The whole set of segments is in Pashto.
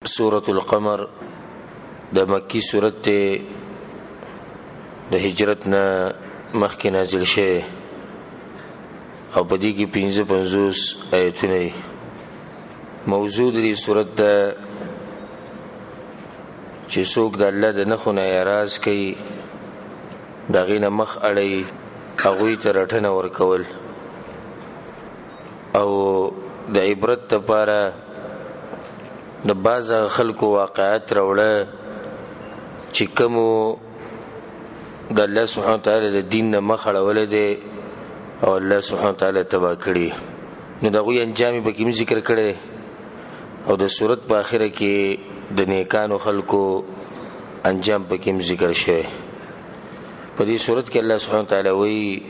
سورة القمر د مکی سورت ته د هجرتنا مخکې نازل شوه او په دې کې 55 آیتونه موضوع دې سورت ده چې څوک د الله د نخونه اعراض کوي دا غینه مخ اړي هغه ته رټنه ورکول او د عبرت لپاره د باز خلکو واقعات راوړه چې کومو د الله سبحانه وتعالى د دین نه مخ اړول دي او الله سبحانه وتعالى تبا کړی نو دا غوي انجام به کوم ذکر کړي او د صورت په اخره کې د نیکانو خلکو انجام په کوم ذکر شوی په دې صورت کې الله سبحانه وتعالى وایي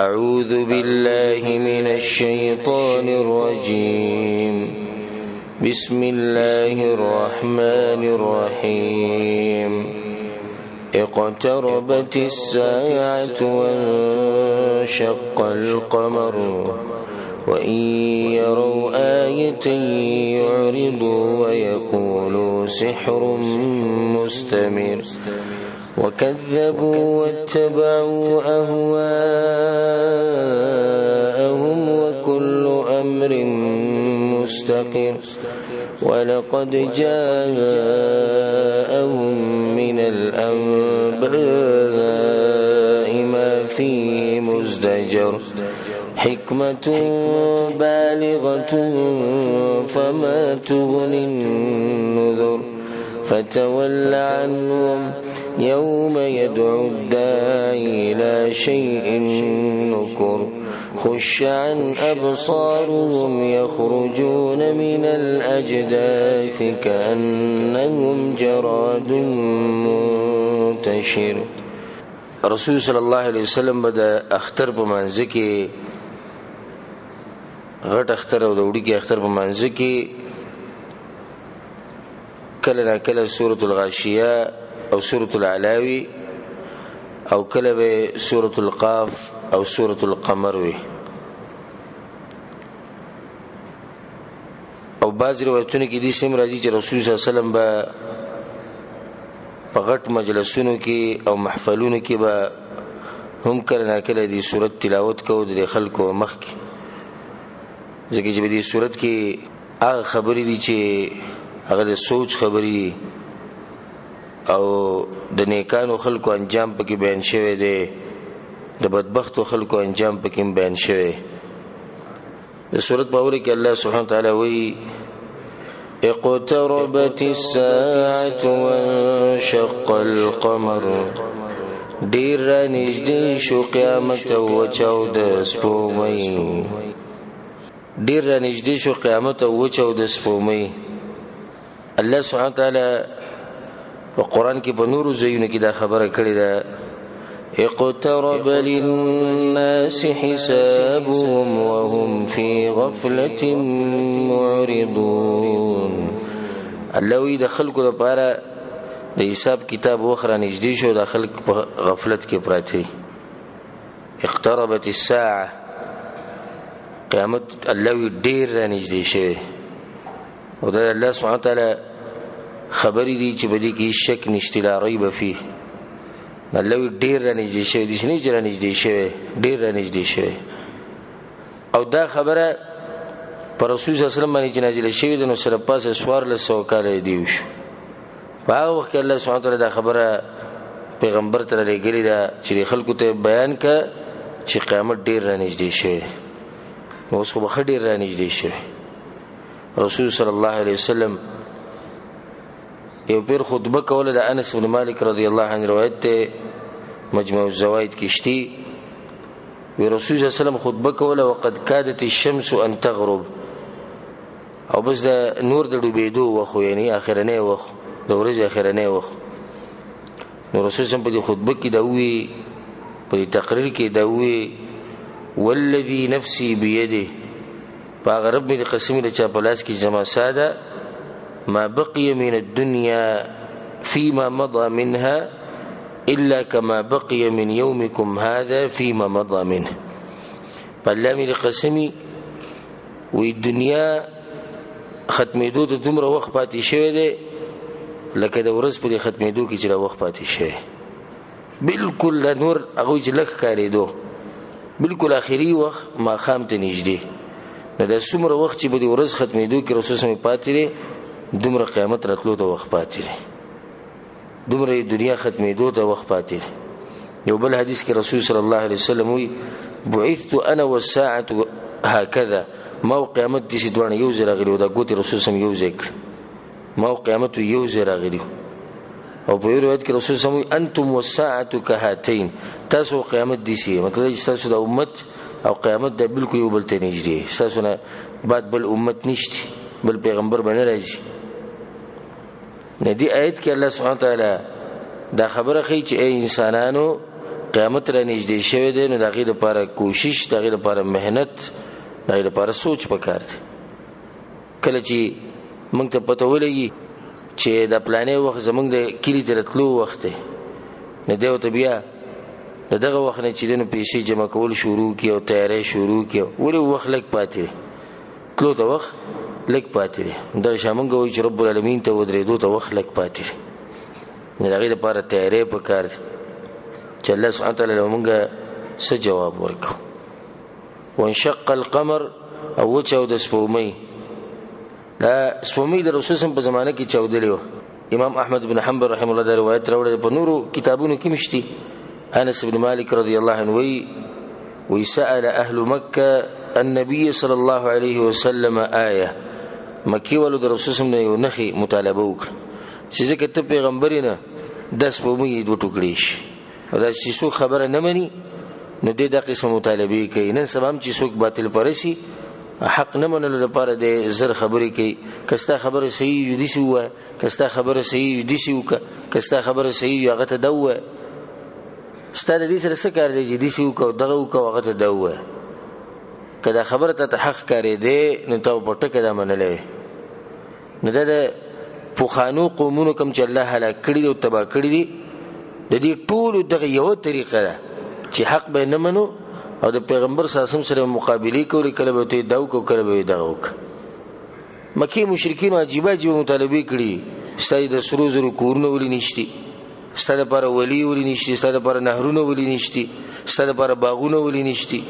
اعوذ بالله من الشیطان الرجیم بسم الله الرحمن الرحيم اقتربت الساعة وانشق القمر وإن يروا آية يعرضوا ويقولوا سحر مستمر وكذبوا واتبعوا أهواءهم وكل أمر مستقر ولقد جاءهم من الأنباء ما فيه مزدجر حكمة بالغة فما تغني النذر فتول عنهم يوم يدعو الداعي إلى شيء نكر خش عن أبصارهم يخرجون من الأجداث كأنهم جراد منتشر رسول صلی الله علیه وسلم بدا اختر په منځ کې غټ اختر او د وړي کې اختر په منځ کې کله نا کله سورۃ الغاشیه او سورۃ العلاوی او کله به سورۃ القاف او سورۃ القمر وی او بعض روایتونه کې دي سم راځي چې رسول صلی الله علیه وسلم با په غټ مجلسونو کې او محفلونو کې به هم کله نا کله دي سورۃ تلاوت کوو د خلکو مخ کې ځکه چې په دې سورۃ کې هغه خبرې دي چې هغه د سوچ خبرې او د نیکانو خلکو انجام پکې بیان شوی دی د بدبختو خلکو انجام پکې بیان شوی د سورۃ په اول کې الله سبحانه وتعالى وایي اقتربت الساعة وانشق القمر ډیر نږدې شو قیامت او چاو د سپوږمۍ ډیر نږدې شو قیامت او چاو د سپوږمۍ الله سبحانه وتعالى په قران کې په نورو ځایونو کې دا خبره کړې ده اقترب للناس حسابهم وهم في غفلة معرضون الله وی د خلکو لپاره د حساب کتاب وخره نږدې شو د خلک په غفلت کې پراته اقتربت الساعه قیامت الله وی ډیر نږدې شوی او د الله سبحانه وتعالى خبرې دي چې بده کې شک نشته لا ریب فيه الله ډیر نږدې شوی دي نه جره نږدې شوی ډیر نږدې شوی او دا خبره پر رسول صلی الله علیه وسلم باندې چې نازله شوی د نو سره پاسه سوار له 100 کال دی وشو په هغه وخت کې الله سبحانه وتعالى دا خبره پیغمبر ته لګیلی دا چې خلکو ته بیان کا چې قیامت ډیر نږدې شوی نو اوس خو ډیر نږدې شوی رسول صلی الله علیه وسلم یو پیر خطبه کوله د انس بن مالک رضی الله عنه روایت ته مجموع الزوائد کې شتي وی رسول صلی الله علیه وسلم خطبه کوله وقد كادت الشمس ان تغرب او بس د نور د ډوبېدو وخت یعنی اخرنه وخت د ورځې اخرنه وخت نو رسول صلی الله علیه وسلم په خطبه کې دا وی په تقریر کې دا وی والذي نفسي بيده باغ رب دې قسم دې چا پلاس کې جما ساده ما بقي من الدنيا فيما مضى منها إلا كما بقي من يومكم هذا فيما مضى منه فالله من قسمي والدنيا ختمېدو ته دومره وخت پاتې شوی دی لکه د ورځ په ختمېدو کې چې د وخت پاتې شوی بالکل د نور هغه چې لږ ښکارېدو بالکل آخري وخت ماښام ته نږدې نو د څومره وخت چې به د ورځ ختمېدو کې رسول صلی پاتې دی دومره قیامت راتلو ته وخت پاتې دی دومره دنیا ختمېدو ته وخت پاتې دی یو بل حدیث کې رسول صلی الله علیه وسلم وی بعثت انا والساعه هكذا ما قیامت دې دوانه یو ځای راغلی دا ګوتې رسول صلی یو ځای کړ ما قیامت یو ځای راغلی او په روایت کې رسول صلی الله انتم والساعه كهاتين تاسو قیامت دې سي مطلب چې تاسو د امت او قیامت د بالکل یو بل ته نږدې تاسو نه بعد بل امت نشته بل پیغمبر باندې راځي ندی آیت کې الله سبحانه تعالی دا خبره کوي چې اي انسانانو قیامت را نږدې شوی دی نو دغه لپاره کوشش دغه لپاره مهنت دغه لپاره سوچ پکار دی کله چې موږ ته پته ولګي چې د پلانې وخت زمونږ د کلی ته راتلو وخت دی نه دی او ته بیا دغه وخت نه چې دنو پیسې جمع کول شروع کی او تیاری شروع کی ولې وخت لګ پاتې تلو ته وخت لګ پاتې دا شامنګ وي چې رب العالمین ته ودرېدو ته وخت لګ پاتې نه دغه لپاره تیاری پکار چې الله سبحانه تعالی موږ څه جواب ورکړو وانشق القمر او وچاو د سپومۍ دا سپومۍ د رسول الله په زمانه کې چاودلې و امام احمد بن حنبل رحم الله دا روایت راوړل په نورو کتابونو کې مشتي انس بن مالک رضی الله عنه ويسأل اهل مكه النبي صلى الله عليه وسلم آية مکی ولو د رسول الله یو نخي مطالبه وکړه چې ځکه ته پیغمبرینه د سپومۍ دوه ټوکړي شي دا چې څو خبره نه مني نو دې د قسم مطالبه کوي نن سبا چې څوک باطل پرسي حق نه منلو لپاره د زر خبرې کوي کستا خبره صحیح دي سو کستا خبره صحیح دي سو کستا خبره صحیح هغه ته دوه ستاره دې سره څه کار دی دي سو کو دغه کو هغه ته دوه کله خبره ته حق کاری دی نو ته په ټکه دا منلې نه د پوخانو قومونو کوم چې الله هلاک کړی او تبا کړی دي د دې ټول دغه یو طریقه ده چې حق به نه منو او د پیغمبر صلی الله علیه وسلم سره مقابله کوي کله به ته داو کو کله به داو مکی مشرکین عجیب مطالبه کړي ستای د سرو زرو کورونه ولې نشتی ستای لپاره ولی ولې نشتی ستای لپاره نهرونه ولې نشتی ستای لپاره باغونه ولې نشتی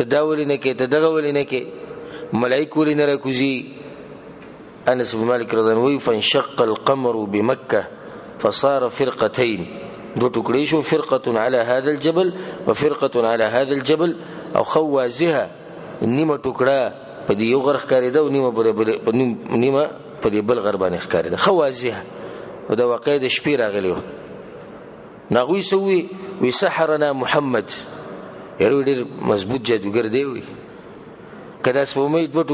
تداول نه کې تدغه ولې نه کې ملائکه ولې نه راکوزي انس بن مالک رضی الله عنه فانشق القمر بمكه فصار فرقتين دو ټوکړي شو فرقه على هذا الجبل وفرقه على هذا الجبل او خوازها نیمه ټوکړه په دې یو غرخ کاریده او نیمه په دې بل غر باندې ښکاریده خوازها او دا واقع د شپې راغلی و ناغوی سوي وي سحرنا محمد یره ډیر مضبوط جادوګر دی وي کدا سپومې دوه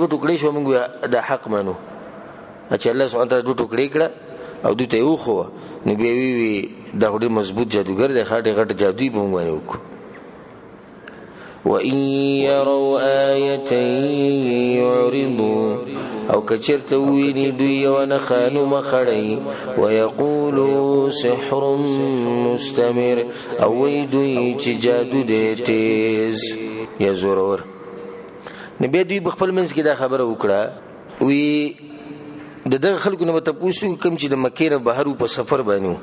ټوکړي شو موږ د حق منو چې الله سبحانه تعالی دوه ټوکړي کړه او دوی ته یو خو نو بیا وی دا ډېر مضبوط جادوګر دی غټ جادوی به موږ باندې وکړو وَإِن يَرَوْا آيَةً يُعْرِضُوا او کچرته ویني دوی ونخانو مخړی ويقولوا سحر مستمر او وی دوی چې جادو دی تیز یا زورور نبی دوی بخپل منځ کې دا خبره وکړه وی دغه خلکو نه تاسو کوم چې د مکې نه بهر په سفر باندې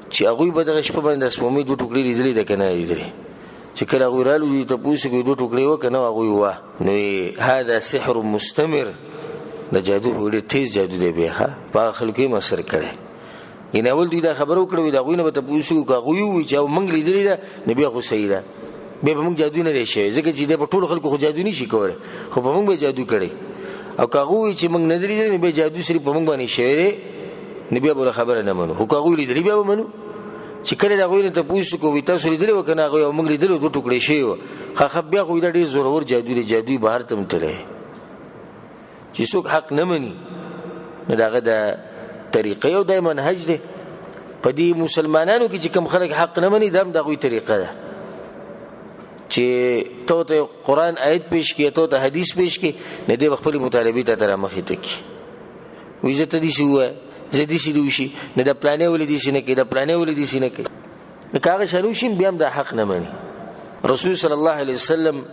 چې هغه به دغه شپه باندې سپومې دوه ټوکړي لیدلې د کنه لیدلې چې کله غوړالو ته تاسو کې دوه ټوکړي وکنه هغه وا نو هاذا سحر مستمر د جادو وړي تیز جادو دی بیا په خلکو یې مسر کړي ینه ول دوی دا خبرو کړو دا غوینه به تاسو کې غوي چې موږ لیدلې ده نبی خو صحیح ده به موږ جادو نه لري شي ځکه چې د ټول خلکو خو جادو نشي کولای خو په موږ به جادو کړي او کاغوي چې موږ نه درې نه به جادو سری په موږ باندې شوی نبی ابو خبره نه منو خو کاغوي لیدلی بیا منو چې کله دا غوینه ته پوښتنه کوي تاسو لیدلی وکنه هغه موږ لیدلو دوه ټوکړي شي خو بیا خو دا ډیر زورور جادو دی جادوی بهر ته متله چې څوک حق نه مني نو داغه د طریقې او د منهج دی په دې مسلمانانو کې چې کوم خلک حق نه مني دا دغه طریقه ده چې ته قرآن آیت پیش کړي ته حدیث پیش کړي نه دی خپل مطالبه ته تر مخې ته کی وې زته دي شو زدي شي دوشي نه د پلانې ولې دي شي نه کې د پلانې ولې دي شي نه کې کاغه شروشین بیا د حق نه مني رسول صلی الله علیه وسلم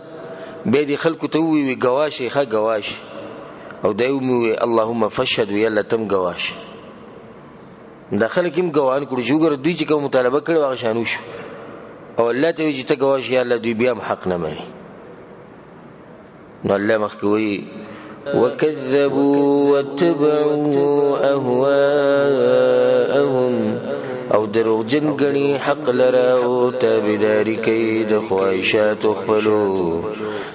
بیا دې خلکو ته ووایي ګواش یې ښه ګواش او دا یې ومې اللهم فاشهد وی الله تم ګواش دا خلک هم ګواهان کړو چې وګوره دوی چې کوم مطالبه کړې وه هغه شان وشو او الله ته وایي چې ته ګواش یا الله دوی بیا هم حق نه مني نو الله مخکې وایي وكذبوا واتبعوا أهواءهم او دروغجن غني حق لرا او تابعداري کوي د خواهشات خپلو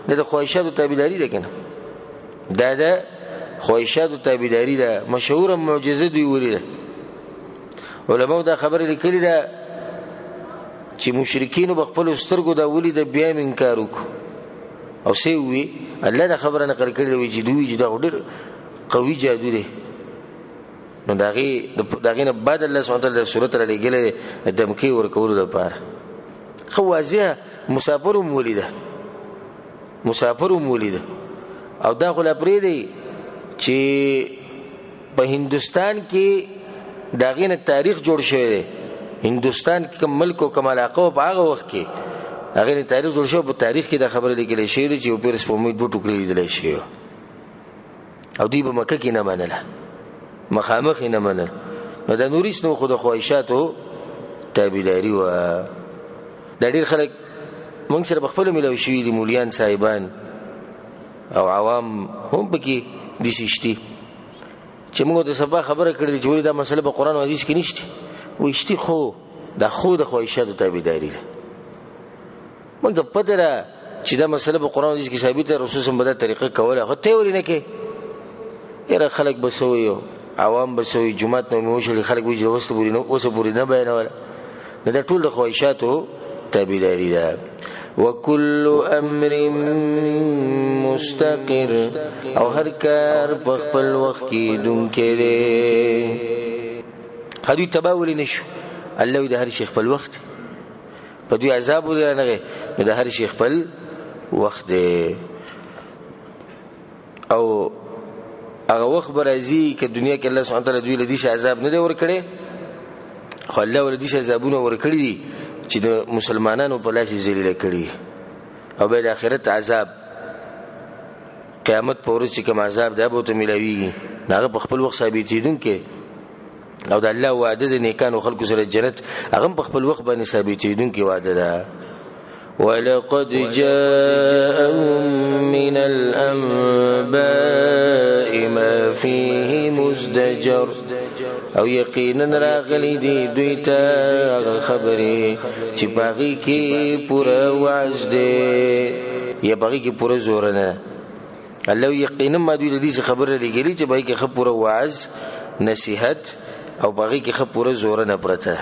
د خواهشات تابعداري ده کنه دا د خواهشات تابعداري ده مشهور معجزه دی ولیده علماء دا خبر لیکلی ده چې مشرکین بخپل سترګو دا ولیده بیا انکار وکړو او سی وی الله دا خبره نقل کړی دی چې دوی دا ډېر قوي جادو دی نو داغه نه بعد الله سبحانه وتعالى سورۃ لګلې دمکی ورکول لپاره خو واضح مسافر مولیده او دا غل پرې دی چې په هندستان کې داغه نه تاریخ جوړ شوی دی هندستان کې کوم ملک او کوم علاقه په هغه وخت کې هغه نه تاریخ جوړ شو په تاریخ کې دا خبره لیکل شوی دی چې په رسمي دوه ټوکړي لیدل شي او دی په مکه کې نه منله مخامخ نه منل نو د نوريس نو خود خواهشاتو تابعداري و د ډیر خلک موږ سره بخپل ملو شوی دي مولیان صاحبان او عوام هم پکې دي سشتي چې موږ د سبا خبره کړې چې دا مسله په قران او حديث کې نشته وشتي خو د خواهشاتو تابعداري ده موږ د پدره چې دا مسله په قران او حديث کې ثابته رسول الله په طریقه کوله خو ته ورینه کې یره خلک بسوي عوام بسوي جمعات نو موشل خلک وي وسته پوری نو اوسه پوری نه بیانول نه دا ټول د خواهشاتو تابعداري ده وكل امر مستقر او هر کار په خپل وخت کې دون کړي هدي تباول نشو الله د هر شي خپل وخت په دوی عذاب ولرنه د هر شي خپل وخت او هغه وخت برازي کې دنیا کې الله سبحانه وتعالى دوی له دې عذاب نه دی ورکړي خو الله ول دې عذابونه ورکړي دي چې د مسلمانانو په لاس ذلیل کړي او به د آخرت عذاب قیامت پر ورځ چې کوم عذاب دی به ته ملوي هغه په خپل وخت ثابتېدونکي او د الله وعده د نیکانو خلکو سره جنت هغه په خپل وخت باندې ثابتېدونکي وعده ده ولقد جاءهم من الأنباء ما فيه مزدجر او یقینا راغلی دی دوی ته خبرې چې باغی کې پورا وعظ دی یا باغی کې پورا زور نه الله یقینا ما دوی دې خبره لګلی چې باغی کې پورا وعظ نصیحت او باغی کې پورا زور نه پرته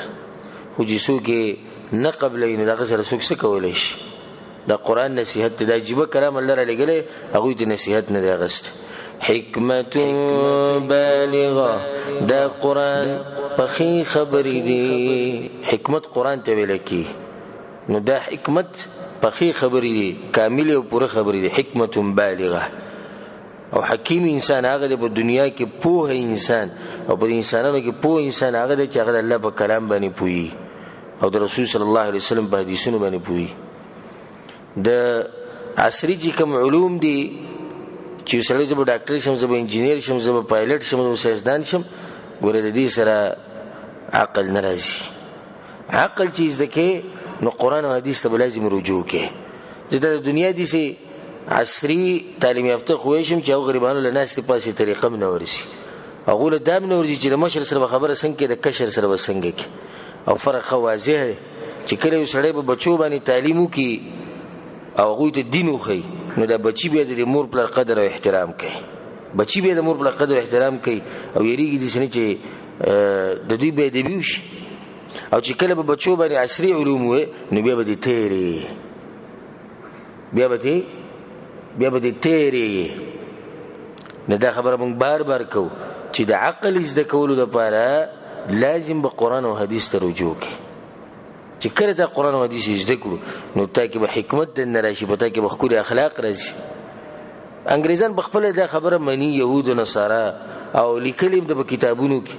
خو جسو کې نه قبلین دا سره څه کولای شي دا قران نصیحت دا جيبه کلام الله را لګله هغه دې نصیحت نه راغست حکمت بالغه دا قران په خبرې دي حکمت قران ته ویل کی نو دا حکمت په خبرې دي کامل او پوره خبرې دي حکمت بالغه او حکیم انسان هغه په دنیا کې پوه انسان او په انسانانو کې پوه انسان هغه چې هغه الله په کلام باندې پوي او د رسول صلی الله علیه وسلم په حدیثونو باندې پوي د عصري چې کوم علوم دي چې سړی زبر ډاکټر شم زبر انجینیر شم زبر پایلټ شم زبر ساينسدان شم ګوره د دې سره عقل ناراضي عقل چې زده نو قران او حدیث ته لازم رجوع کې د دنیا دي سي عصري تعلیم یافته خوښم چې او غریبانو له ناس په پاسه طریقه منورسي هغه له دام نورځي چې د مشر سره خبره څنګه د کشر سره وسنګ کې او فرق واضح چې کله یو سړی په بچو باندې تعلیم وکي او هغه ته دین وخی نو دا بچی به د مور په قدر او احترام کوي بچی به د مور په قدر او احترام کوي او یریږي د سنې چې د دوی به د بیوش او چې کله په بچو باندې عصري علوم وي نو بیا به د تیری بیا به د تیری نه دا خبره مونږ بار بار کو چې د عقل زده کولو لپاره لازم به قران او حدیث ته رجوع کوي چې کله دا قران او حدیث زده کړو نو تاکي به حکمت د نراشي پتا کې به خوري اخلاق راځي انګريزان بخپل دا خبره مني يهود او نصارا او لیکلیم د کتابونو کې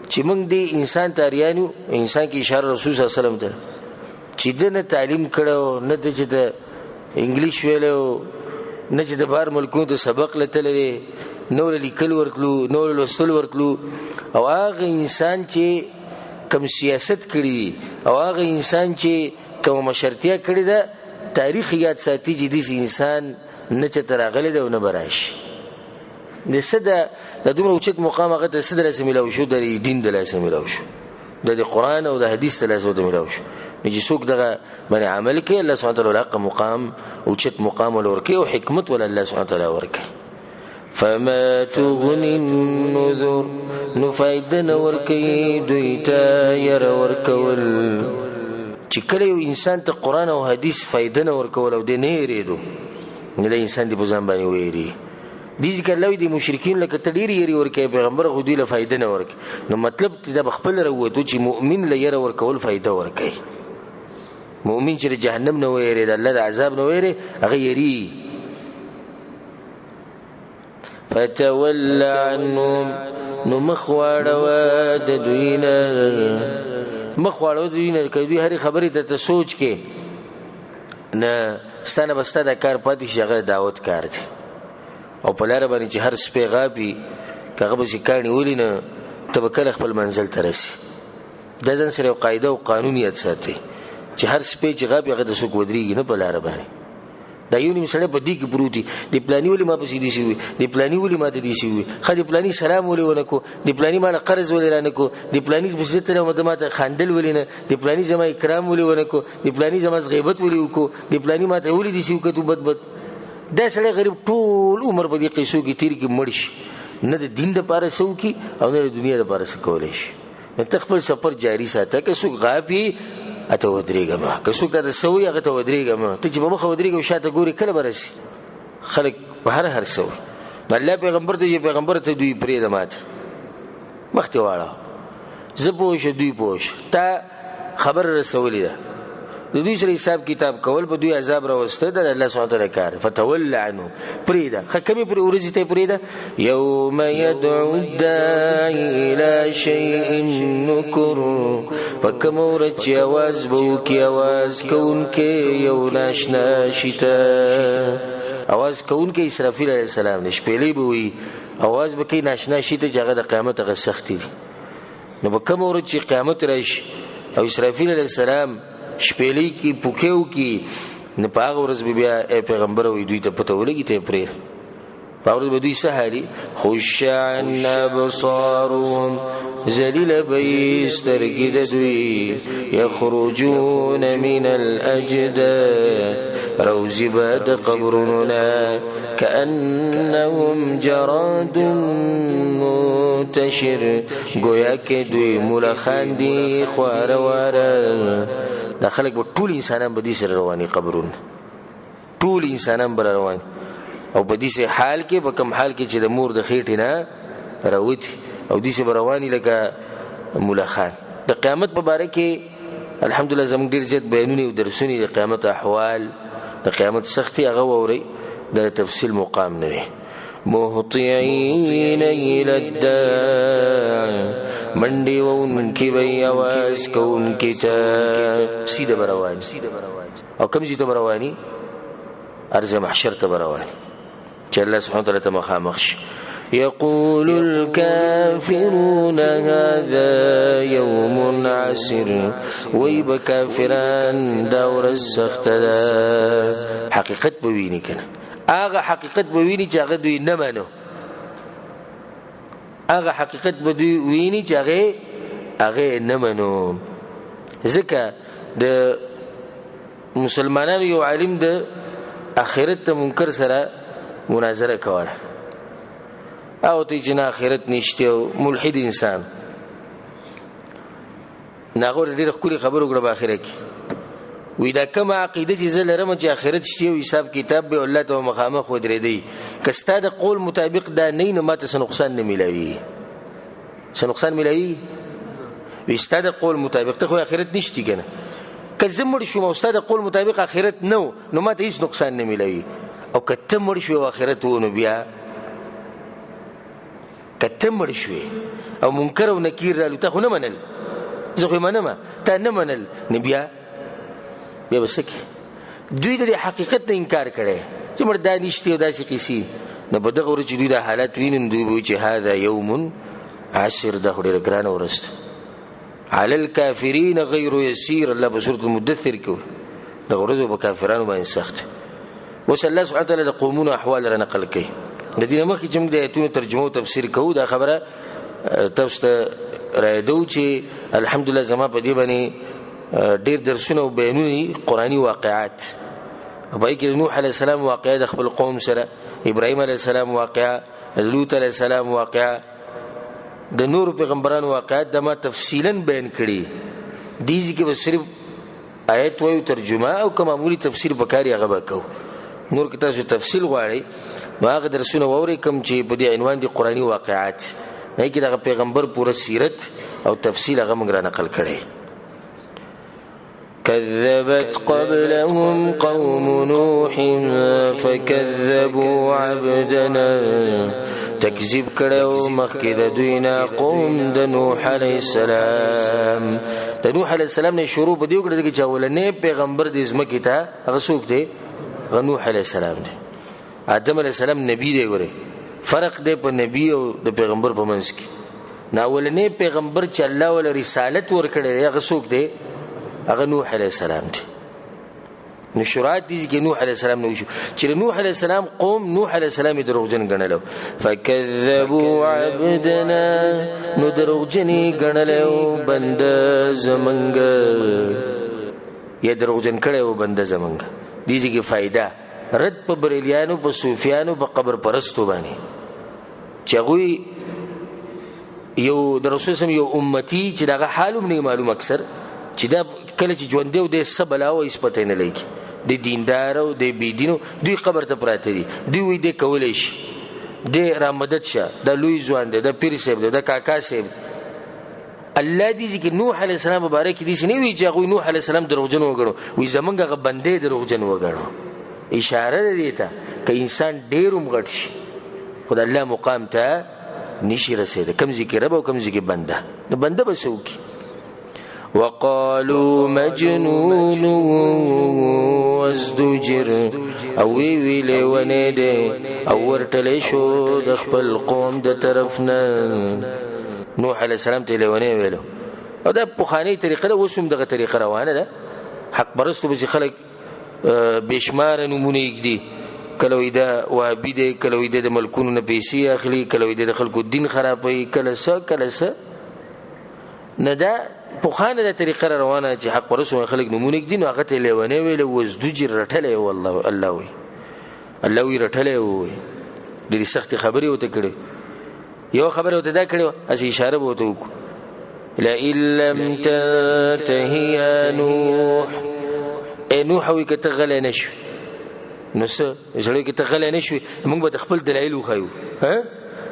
چې موږ د انسان تاریانو انسان کې اشاره رسول صلی الله علیه وسلم ته چې دنه تعلیم کړو نه د انګلیش ویلو نه چې د بهر ملکونو ته سبق لتلی نو لیکل ورتلو نو لوستل ورتلو او هغه انسان چې کوم سیاست کړي او هغه انسان چې کوم مشرتیا کړي ده تاریخ یاد ساتي چې دې انسان نه چې ترغلی ده او نه براشي د صدا د دومره اوچت مقام هغه ته صدر سملاو شو د دین د لاسه ملاو شو د قرآن او د حدیث د لاسه ملاو شو چې څوک دغه باندې عمل کوي الله سبحانه وتعالى حق مقام اوچت مقام ورکي او حکمت ول الله سبحانه وتعالى ورکي فما تغني النذر نفيدن ورکي دویتا ير ورکول چې کله یو انسان ته قرآن او حدیث فائدنه ورکول او د نه یریدو نه د انسان دی په ځان باندې ویری دي ذکر لوي دي مشرکین لکه تډیر یری ورکه پیغمبر خو دی له فائدہ نه ورکه نو مطلب د خپل وروته چې مؤمن له یره ورکول فائدہ ورکه مؤمن چې جهنم نه ویری د الله د عذاب نه ویری هغه یری فتولى عنهم نو مخواړه د دوینه مخواړه د دوینه کوي هر خبره ته سوچ کې نه ستانه بسته د کار پاتې شغه دعوت کار دي او په لار باندې چې هر سپه غابي کغه به کانی ولینه تبکل خپل منزل ترسي د ځن سره قاعده او قانونیت ساتي چې هر سپه چې غابي هغه د سوق ودرېږي نه په لار باندې دا یو نیم سره په دې کې پروتي د پلاني ولې ما پسې دي شي د پلاني ولې ما ته دي شي خدي پلاني سلام ولې ونکو د پلاني مال قرض ولې رانکو د پلاني په ستره مدمات خاندل ولې نه د پلاني زما اکرام ولې ونکو د پلاني زما غیبت ولې وکړو د پلاني ما ته ولې دي شي کته بد دا سړی غریب ټول عمر په دې قصو کې تیر کې مړ شي نه د دین د پاره سو کې او نه د دنیا د پاره سکول شي نو خپل سفر جاری ساته که څوک غابي اته ودرېګم که څوک د سوي هغه ته ودرېګم ته چې په مخ ودرېګم شاته ګوري کله برسي خلک بهر هر سو الله پیغمبر ته پیغمبر ته دوی پرې د مات مخته واړه زبوش دوی پوش تا خبر رسولي ده د دوی سره حساب کتاب کول په دوی عذاب راوسته د الله سبحانه وتعالى کار فتول عنه پریدا خکمی پر ورځ ته پریدا یوم يدعو الداعي الى شيء نكر فکمور چې आवाज بو کی आवाज کون کې یو ناشنا شتا आवाज کون کې اسرافیل علیہ السلام نشپېلې بوي आवाज به کې ناشنا شتا چې هغه د قیامت غ سختي نو بکمور چې قیامت راشي او اسرافیل علیہ السلام شپېلې کی پوکیو کی نه پاغ ورځ بیا پیغمبر وې دوی ته پته ولګی ته پرې پاور به دوی سهالي خشعن ابصارهم ذلیل بیسترګد دوی یخرجون من الاجداث روزي بعد قبرنا كأنهم جراد منتشر گویا کې دوی ملخان دي خواره دا خلک به ټول انسانان به دې سره رواني قبرون ټول انسانان به روان او په دې حال کې به کوم حال کې چې د مور د خېټې نه راوتی او دې سره رواني لکه ملخان د قیامت په باره کې الحمدلله زموږ ډیر زیات بیانونه او درسونه د قیامت احوال د قیامت سختي هغه ووري د تفصیل مقام نه مهطعين الى الداع منډي وونکي وي आवाज کوونکي ته سیده بروان او کوم چې ته برواني ارزه محشر ته بروان چې الله سبحانه وتعالى ته مخامخ يقول الكافرون هذا يوم عسر ويبكافران دور السخت حقیقت بویني کنه هغه حقیقت بویني چې هغه دوی نه مانو هغه حقیقت بدوی ویني چې هغه نه منو ځکه د مسلمانانو یو عالم د اخرت ته منکر سره مناظره کوله او ته چې نه اخرت نشته او ملحد انسان ناغور ډېر خوري خبرو کړه په اخرت کې وې دا کوم عقیده چې زلرم چې اخرت شته او حساب کتاب به الله ته مخامخ ودرې دی کستا د قول مطابق دا نه ماته سنقصان نه ملوي سنقصان ملوي وستا د قول مطابق ته خو اخرت نشتی کنه کزمړ شو مو استاد قول مطابق اخرت نو ماته هیڅ نقصان نه ملوي او کته مړ شو اخرت ونه بیا کته مړ شو او منکر او نکیر رالو ته نه منل زه خو منم ته نه منل نه بیا بسکه دوی د حقیقت نه انکار کړي چې مړ دا نشته او داسې قیسې نو په دغه ورځ چې دوی دا حالات ویني نو دوی به وایي چې هذا یوم عسر، دا خو ډېره ګرانه ورځ ده. علی الکافرین غیر یسیر، الله په سورة المدثر کې وایي دغه ورځ به په کافرانو باندې سخت. اوس الله سبحانه وتعالی د قومونو احوال را نقل کوي. د دې نه مخکې چې موږ د آیتونو ترجمه او تفسیر کوو دا خبره تاسو ته رایدو چې الحمدلله زما په دې باندې ډېر درسونه او بیانونه قرآني واقعات په کې نوح علیه السلام واقعه د خپل قوم سره، ابراهیم علیه السلام واقعه، لوط علیه السلام واقعه، د نور پیغمبرانو واقعات د ما تفصیلا بیان کړي. دې کې به صرف آیت وایو ترجمه او کوم معمولی تفسیر بکاری هغه وکاو. نور کې تاسو تفصیل غواړئ نو هغه درسونه ووري کوم چې په دې عنوان دي قرآني واقعات، نه کې د پیغمبر پوره سیرت او تفصیل هغه موږ را نقل کړي. كذبت قبلهم قوم نوح فكذبوا عبدنا، تکذیب کړو مخکې د دوی نه قوم د نوح علیه السلام. د نوح علیه السلام نه شروع په دې وکړه چې اولنې پیغمبر د ځمکې ته هغه څوک دی؟ نوح علیه السلام دی. آدم علیه السلام نبی دی. ګوره فرق دی په نبی او د پیغمبر په منځ کې. اولنې پیغمبر چې الله ول رسالت ورکړي دی هغه څوک دی؟ هغه نوح علیه السلام دی. نو شروعات دي چې نوح علیه السلام نو شو چې نوح علیه السلام قوم نوح علیه السلام دروغجن ګڼلو. فکذبوا عبدنا، نو دروغجنی ګڼلو بنده زمنګ، یا دروغجن کړو بنده زمنګ. دي چې فائدہ رد په بریلیانو، په صوفیانو، په قبر پرستو باندې چې هغوی یو د رسول سم یو امتی چې دغه حالم نه معلوم اکثر چې دا کله چې ژوند دی او د سبلا او اسپته نه لګي د دیندار او د بيدینو دوی قبر ته پراته دي. دوی وي د کولې شي د رامدد شه د لوی ځوان د پیر صاحب د کاکا صاحب. الله دې چې نوح علیه السلام مبارک دي سنوي وی چې هغه نوح علیه السلام دروغجن وګڼو، وی زمونږه بندې دروغجن وګڼو. اشاره دی ته ک انسان ډیروم غټ شي خدای الله مقام ته نشي رسیدي. کم ذکر رب او کم ذکر بنده د بنده بسوکی. وقالوا مجنون وازدجر، او وی لیونه دی او ورتلی شو د خپل قوم د طرفنا. نوح علیه السلام ته لیونه ویلو او دا پخوانی طریقه ده، اوس هم دغه طریقه روانه ده. حق پرستو به خلک بشمار نمونه یږدي، کله وی دا وهابي دی، کله وی د ملکونو نه پیسې اخلي، کله وی د خلکو دین خرابوي، کله څه نه. دا پخوانه د طریقه روانه چې حق پرستو خلک نمونه یږدي. نو هغه ته لیونه ویلو وزدجر رټلی. والله الله وی رټلی وی ډېرې سختې خبرې ورته کړې. یو خبره ورته دا کړې وه هسې اشاره به ورته وکړو لئن لم تنته یا نوح. نوح وی که ته غلی نه شوې نو څه زړی کې ته غلی نه شوې موږ به د خپل دلایل وښایو.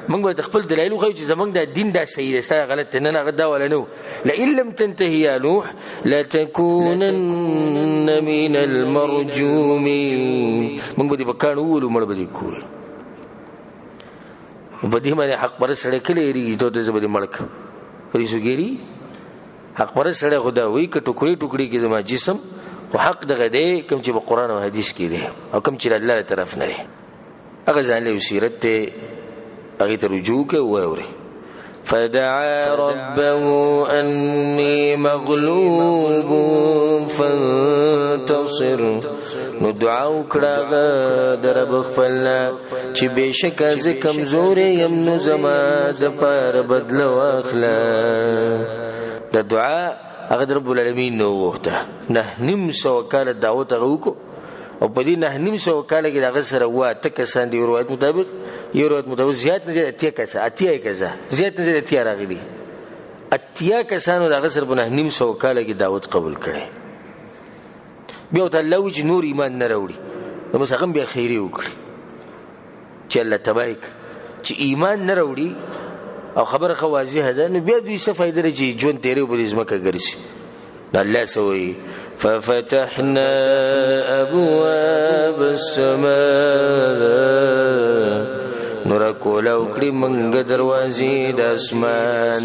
موږ به د خپل دلایل وښایو چې زموږ دا دین دا صحیح دی، ستا غلط دی. نه هغه دا ولا نه و. لئن لم تنته یا نوح لتكونن من المرجومین. موږ به دې په کاڼو وولو مړ به دې کړو. په دې باندې حق پرست سړی کله یېرېږي ته زه به دې مړ کړم. په دې څوک حق پرست سړی خو دا وایي که ټوکړې ټوکړې کې زما جسم خو حق دغه دی کوم چې په قرآن او حدیث کې دی او کوم چې الله له طرف نه دی هغه ځان له سیرت ته هغې ته رجوع کوي واوري. فدعا ربه انی مغلوب فانتصر. نو دعا وکړه د رب خپلنا چې بېشکه زه کمزوری یم نو زما دپاره بدله واخله. د دعا هغه د رب العالمین نه وغوښته. 900 کاله دعوت هغه وکړو او په دې 900 کاله کې د هغه سره 8 کسان دي. یو روایت مطابق زیات نه زیات 80 کسان زیات نه زیات 80 راغلي. 80 کسانو د هغه سره په 900 کاله کې دعوت قبول کړي. بیا ورته الله وایي چې نور ایمان نه راوړي نو موږ هغه بیا خیري وکړي چې الله تبارک چې ایمان نه راوړي او خبره خو واضحه ده نو بیا دوی څه فایده لري چې ژوند تیرې په دې ځمکه ګرځي. الله سوی ففتحنا ابواب السماء. نور کولا وکړي منګ دروازې د اسمان.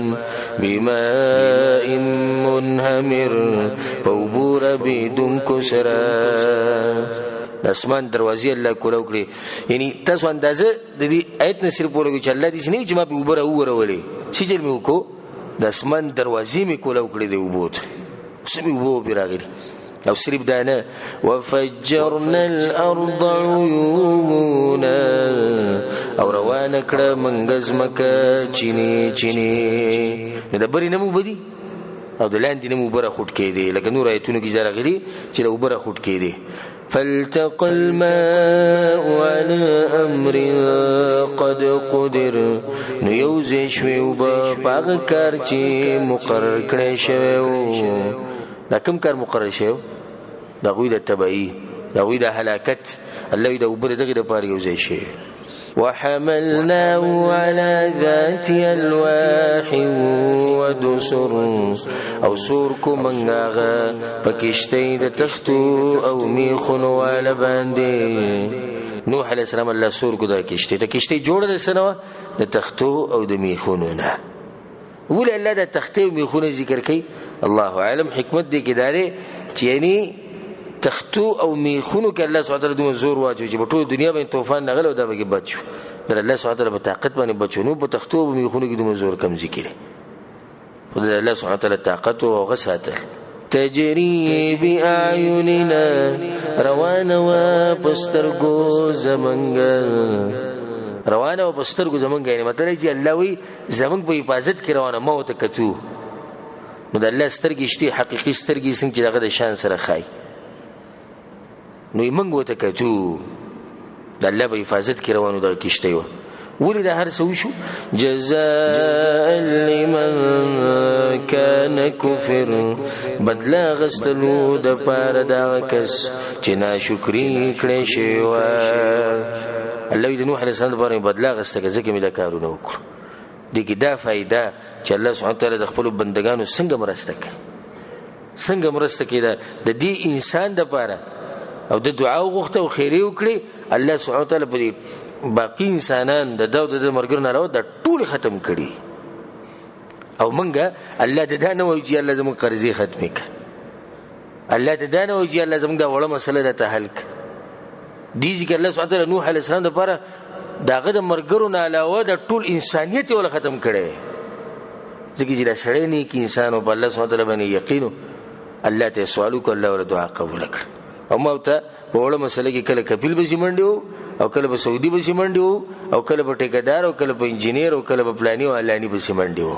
بماء منهمر په اوبو ربېدونکو سره. د اسمان دروازې الله کولاو کړي. یعنی تاسو اندازه د دې آیت نه صرف ولګوئ چې الله دې نه چې ما په اوبه راوورولې څه چل مې وکړو د اسمان دروازې مې کولاو کړې د اوبو ته څه مې اوبه پرې راغلي. او صرف دا نه وفجرنا الارض عيونا او روانه کړه منګه ځمکه چینی چینی د برې نه مو بدي او د لاندې نه مو اوبه راخوټ کېدې لکه نور آیتونو کې راغلي چې له اوبه راخوټ کېدې. فالتقى الماء على امر قد قدر نو یوځای شوې اوبه په هغه کار چې مقرر کړی شوی و. دا کوم کار مقرر شوی و؟ د هغوی د تبعي د هغوی د هلاکت الله د اوبه دغې دپاره یوځای شوی. وحملناه على ذات الواح ودسر او سور کو منغاغه پکشتې د تختو او میخونو والا باندې. نوح علیہ السلام الله سور کو د کشتې جوړه د سنوه د تختو او د میخونو نه. ولې الله د تختې او میخونو ذکر کوي؟ الله عالم حکمت دې کې داره چې یعنی تختو او میخونو کې الله سبحانه وتعالی دومره زور واچوي چې په ټول دنیا باندې طوفان نغلی او دا به بچ شو. در الله سبحانه وتعالی په طاقت باندې بچو نو په تختو او میخونو کې دومره زور کم ذکر خو د الله سبحانه وتعالی طاقت او غساتل. تجری باعیننا روانه و پسترګو زمنګ روانه و پسترګو زمنګ یعنی مطلب چې الله وی زمنګ په حفاظت کې روانه مو ته کتو نو د الله سترګې شته حقيقي سترګې څنګه چې دغه د شان سره خای نو یې منګ وته کتو د الله په حفاظت کې روانو دغه کشته و. ولې دا هر څه وشو؟ جزاء لمن كان كفر بدلا غستلو د پاره دا کس چې ناشکری کړي شي و. الله د نوح علیه السلام لپاره بدلا غسته ځکه مې دا کارونه وکړو. دې کې دا فائدہ چې الله سبحانه وتعالی د خپل بندگانو څنګه مرسته کوي د دې انسان د پاره او د دعا وغوښته او خیری وکړي. الله سبحانه وتعالی په باقی انسانان د داود د مرګ نه راو د ټول ختم کړي او منګه الله د دانه وایي چې الله زموږ قرضې ختم کړي. الله د دانه وایي چې الله زموږ د وړه مسله د تحل کړي. دې ځکه الله سبحانه وتعالی نوح علیه السلام لپاره داغه د مرګرو نه علاوه د ټول انسانیت ول ختم کړي. ځکه چې دا سړی نیک انسان او الله سبحانه وتعالی باندې یقین الله ته سوال وکړ الله ول دعا قبول کړ. او موته په وړه مسله کې کله کپیل به منډیو او کله به سعودي به منډیو او کله به ټیکدار او کله به انجینیر او کله به پلاني او علاني به منډیو.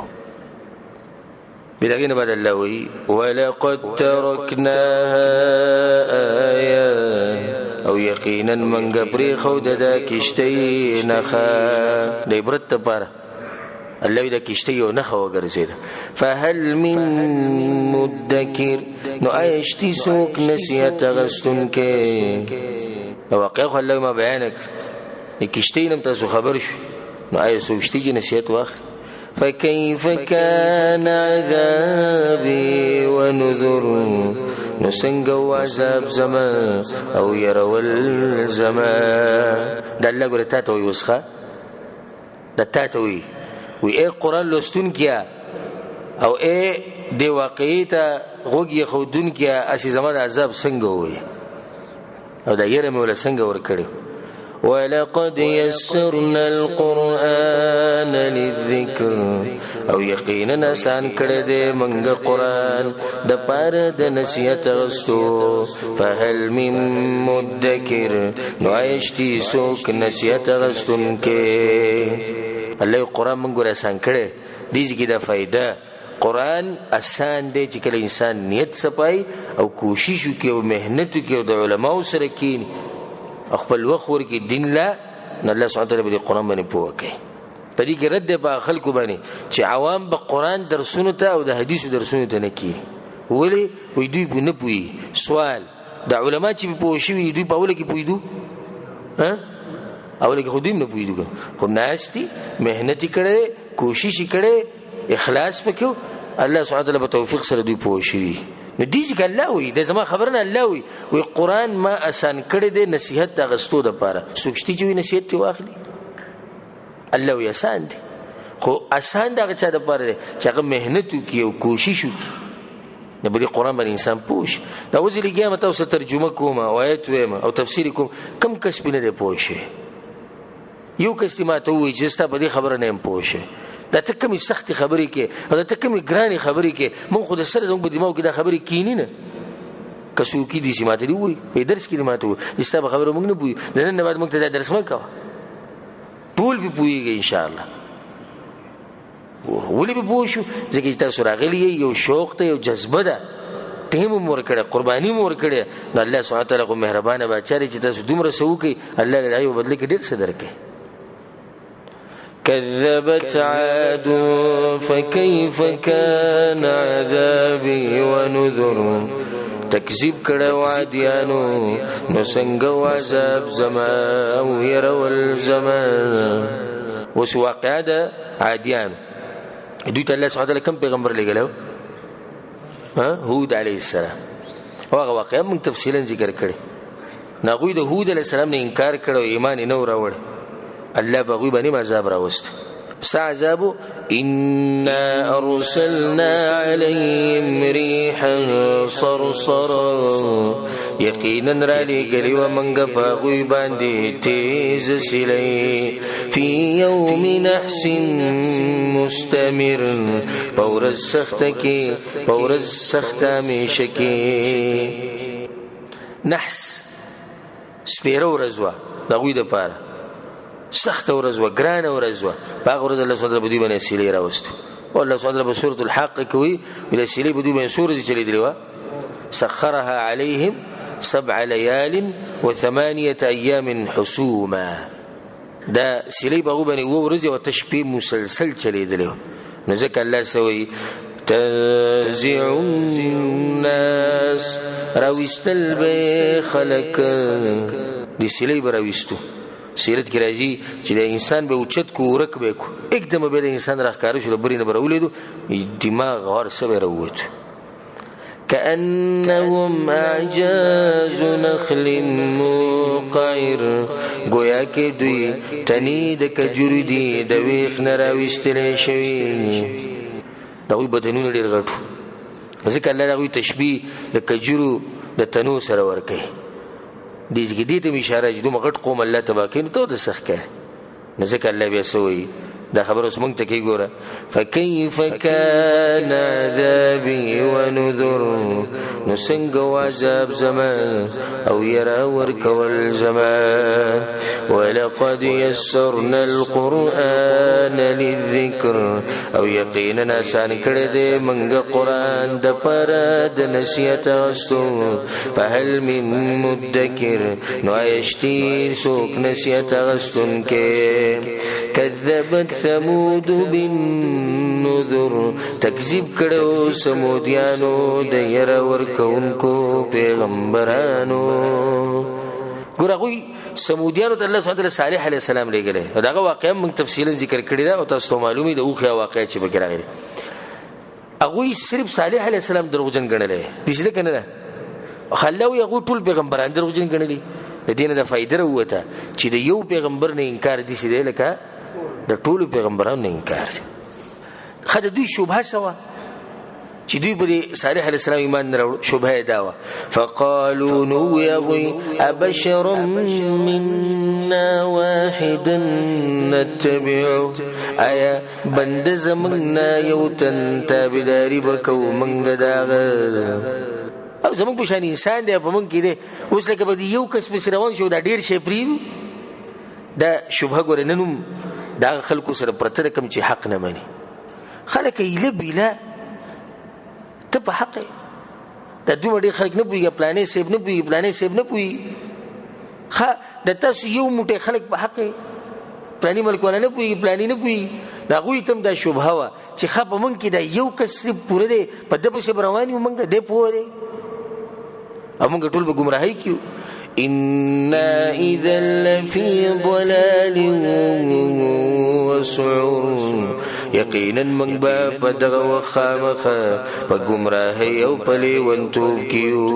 بدغینه بعد الله وی ولقد تركناها آیه او یقینا منګ پرې خو د کشته نخا د عبرت لپاره الله د کشته یو نخا وګرځید. فهل من مدکر نو ایشتی سوک نصیحت غستون کې واقع الله ما بیان کړ کشته نم تاسو خبر شو نو آیا سوچتی چې نصیحت واخل. فكيف كان عذابي ونذر نو څنګه عذاب زما او يرول زما د الله ګره تاسو وي وسخه د تاسو وي اے قران لوستون کیا او اے دی واقعي ته غوږی خودون کیا اسی زما د عذاب څنګه وي او دا یره مولا څنګه ور کړو. ولقد يسرنا القرآن للذكر او یقینا آسان کړه دې منګ قرآن د پاره د نصیحت غستو. فهل من مدکر نو ایشتی سوک نصیحت غستون کې الله قرآن منګ آسان کړه دې کې د فائدہ. قرآن آسان دی چې کله انسان نیت صفای او کوشش وکي او مهنت وکي او د علماو سره کین خپل وخت ورکی دین لا نه الله سبحانه وتعالی په قرآن باندې پوهه کوي. په دې کې رد په خلکو باندې چې عوام به قرآن درسونه ته او د حدیثو درسونه ته نه کوي. ولی وي دوی په نه پوي سوال د علما چې په شوی دوی په اول کې پویدو اول کې خودیم نه پویدو خو ناشتي مهنت کړي کوشش کړي اخلاص وکړو الله سبحانه وتعالی په توفیق سره دوی پوه شي. نو دې ځکه الله وي د زما خبرنه الله وي قرآن ما آسان کړی دی نصیحت د غستو د پاره سوچتي چې نصیحت تی واخلي الله وي آسان دی خو آسان دغه چا د پاره چې هغه مهنت وکي او کوشش وکي د بری قرآن باندې انسان پوش دا وزي لګیا مته اوس ترجمه کوم او آیت وایم او تفسیر کوم کم کس پینه دی پوشه یو کس ما ته وی چې ستا په دې خبره نه پوشه دا ته کومي سخت خبرې کې او دا ته کومي ګراني خبرې کې مونږ خو د سره زموږ په دماغ کې دا خبرې کینی نه کسو کې دي سماته دی وی په درس کې ماته وي ستا په خبره مونږ نه پوي د نن بعد مونږ ته درس ما کوه ټول به پويږي ان شاء الله ولې به پوه شو ځکه چې تاسو راغلي یو شوق ته یو جذبه ده ټیم مور کړه قرباني مور کړه نو الله سبحانه وتعالى کو مهربانه بچاره چې تاسو دومره سوکي الله له ایو بدل کې ډیر څه درکې كذبت عاد فكيف كان عذابي ونذر تکذیب کړه عادیانو نو څنګه عذاب زما او يرول زما وس واقعه ده عادیان دوی ته الله سبحانه وتعالى کوم پیغمبر لګلو هود علیه السلام هغه واقعا موږ تفصیلا ذکر کړی ناغوی د هود علیه السلام نه انکار کړو ایمان نه راوړ الله بغوی باندې عذاب راوست عذاب إنا أرسلنا عليهم ريحا صرصرا يقينا رالي قلي ومن قفاقوا باندي تيز سلي في يوم نحس مستمر بورز سختكي بورز سختامشكي نحس سپیرو رزوا دغوی د پاره سخت ورزوه ګران ورزوه باغ ورز الله سبحانه بدی باندې سیلی راوست او الله سبحانه په سورۃ الحق کوي بل سیلی بدی باندې سورې چلی دی سخرها عليهم 7 ليال و8 ايام حسوما دا سیلی باغ باندې ورز او تشبيه مسلسل چلی دی نو ځکه الله سوي تنزع الناس راوستل به خلق دي سیلی براوستو سیرت کې راځي چې د انسان به اوچت کو ورک به کو एकदम به د انسان راخکار شو برینه برولېدو دماغ اور سره وروت كأنهم اعجاز نخل مقعر گویا کې دوی تنی د کجوري دي د ویخ نه راوستل شوی دوی بدنونه ډیر غټو ځکه الله دوی تشبيه د کجورو د تنو سره ورکي دیږي دې ته اشاره چې دوه غټ قوم الله تبارک ته د سخ کړي نزدک الله بیا سوی دا خبر اوس مونږ ته کې ګوره فكيف كان عذابي ونذر نو څنګه عذاب زمان او يرى ورکول زمان ولقد يسرنا القرآن للذكر او یقینا آسان کړی دی مونږ قرآن د پر د نصیحت واستو فهل من مدکر نو ایشتی سوک نصیحت واستون کې كذبت ثمود بالنذر تکذیب کړو سمودیانو د ير ورکونکو پیغمبرانو ګورغوی سمودیانو د الله سبحانه صالح علیه السلام لګره داغه واقعا موږ تفصیلا ذکر کړی دا او تاسو معلومه ده اوخه واقعا چې بګر راغلی هغه صرف صالح علیه السلام دروغجن ګڼلې دي چې کنه خلاوی هغه ټول پیغمبران دروغجن ګڼلې د دینه د فائدې وروته چې د یو پیغمبر نه انکار دي چې لکه د ټولو پیغمبرانو نه انکار خدای دوی شوبه سوا چې دوی په صالح علیه السلام ایمان نه راوړ شوبه داوا فقالوا نو يغوي ابشر منا واحدا نتبع ايا بند زمنا یوتن تابعداري وکاو منګ داغه او زموږ په شان انسان دی په مونږ کې دی اوس لکه به یو کس په روان شو دا ډیر شی پریو دا شوبه ګور ننوم دا خلکو سره پرته کم چې حق نه مانی خلک یې بلا ته په حق دا دوه ډیر خلک نه پوي پلانې سیب نه پوي پلانې سیب نه پوي خا د تاسو یو موټه خلک په حق پلانې ملک ولا نه پوي پلانې نه پوي دا غوي تم دا شوبه وا چې خپ مونږ کې دا یو کس پوره دی په دغه څه رواني مونږ دې پوره دی امونږ ټول به گمراهي کیو ان اذا لفي ضلال وسعور یقینا من باب دغه وخامخه په گمراهي او پلي ونتوب کیو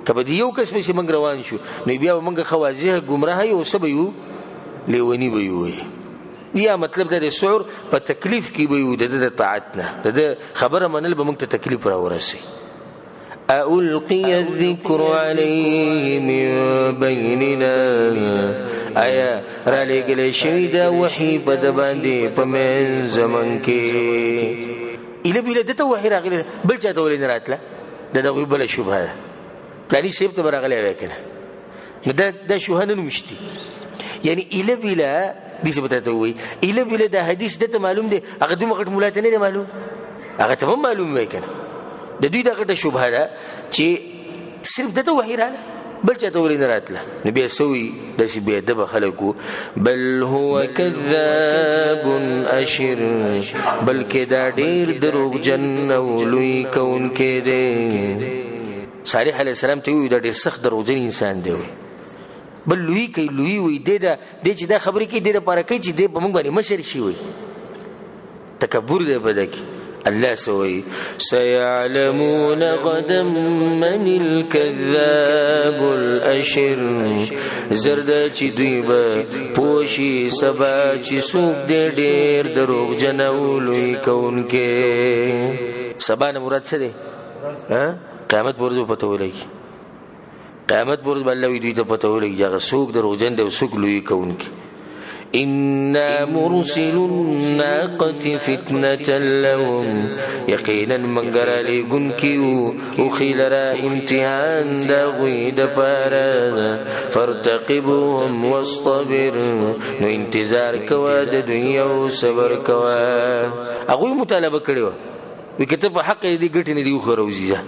کبه یو کس په څنګه روان شو نو بیا موږ خوازه گمراهي او سبيو لیونی ویوي یا مطلب د سعر په تکلیف کې وي د طاعت نه د خبره منل به موږ ته تکلیف راورسي. ألقي الذكر عليه من بيننا آیا را لګل شوی دا وحی په د باندې په من زمن کې اله بل دته وحی راغلی بل چاته ولې نه راتله دغه بل شوبه ده پلاني سیب ته راغلی وکنه نو دا شوهه نه مشتي یعنی اله بل دې څه بته وي اله بل دا حدیث دته معلوم دی هغه دومره غټ مولات نه دی معلوم هغه ته معلوم وای کنه د دوی دا غټه شوبه ده چې صرف دته وحی راغلی بل چاته ولې نه راتله نو بیا سوي داسې بې ادبه خلکو بل هو کذاب اشر بلکې دا ډېر دروغجن او لوی کوونکی دی. صالح علیه السلام ته وایي دا ډېر سخت دروغجن انسان دی بل لوی کوي لوی وي دی چې دا خبرې کوي دی دپاره کوي چې دی په موږ باندې مشر شي وي تکبر دی په ده کې. الله سوي سيعلمون غدا من الكذاب الاشر زرد چې دوی به پوشي سبا چې څوک دې ډېر دروغجن او لوی کوونکی. سبا نه مراد څه دی؟ قیامت پر ورځ پته ولګي قیامت پر ورځ به الله وي دوی ته پته ولګي هغه څوک دروغجن دی او څوک لوی کوونکی. إنا مرسل الناقة فتنة لهم يقينا منغر لغن كيو أخيلرا امتحان داغوي دپارا فارتقبهم واصطبر نو انتظار کوا د دنیا او صبر کوا. اغوی مطالبه کړو وی کته په حق دې ګټ نه دی خو روزیزه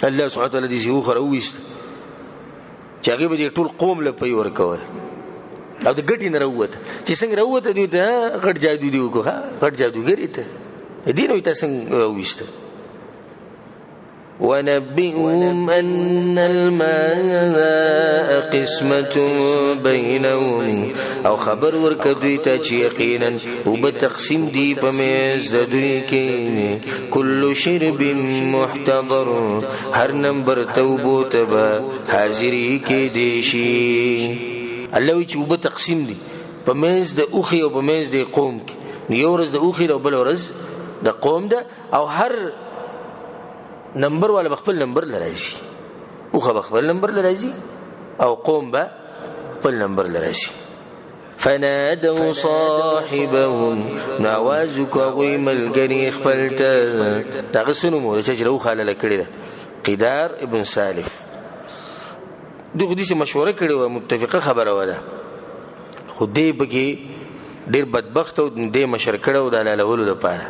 الله سبحانه وتعالى دې یو خو رويست چې هغه به ټول قوم له پي ورکول او د ګټې نه راووت چې څنګه راووت دی ته غټ جادو دی وکړه غټ جادوګر ته دین وي تاسو راويست. ونبئهم أن الماء قسمة بينهم او خبر ورکدوی ته چې یقینا وبتقسیم دی په میز د دوی کې کل شرب محتضر هر نمبر توبو تبا حاضری کې دی شي. الله چې وب تقسیم دي په منځ د اوخي او په منځ د قوم کې یو ورځ د اوخي او بل ورځ د قوم ده او هر نمبر ولا خپل نمبر لراځي اوخه خپل نمبر لراځي او قوم به خپل نمبر لراځي. فنادوا صاحبهم نوازك غيم الجري خپلته تغسنوا مو چې روخه لکړي ده قدار ابن سالف دغه دې مشوره کړې و متفقه خبره وله خو دې بګي ډېر بدبخت او دې مشر کړو د لالولو لپاره.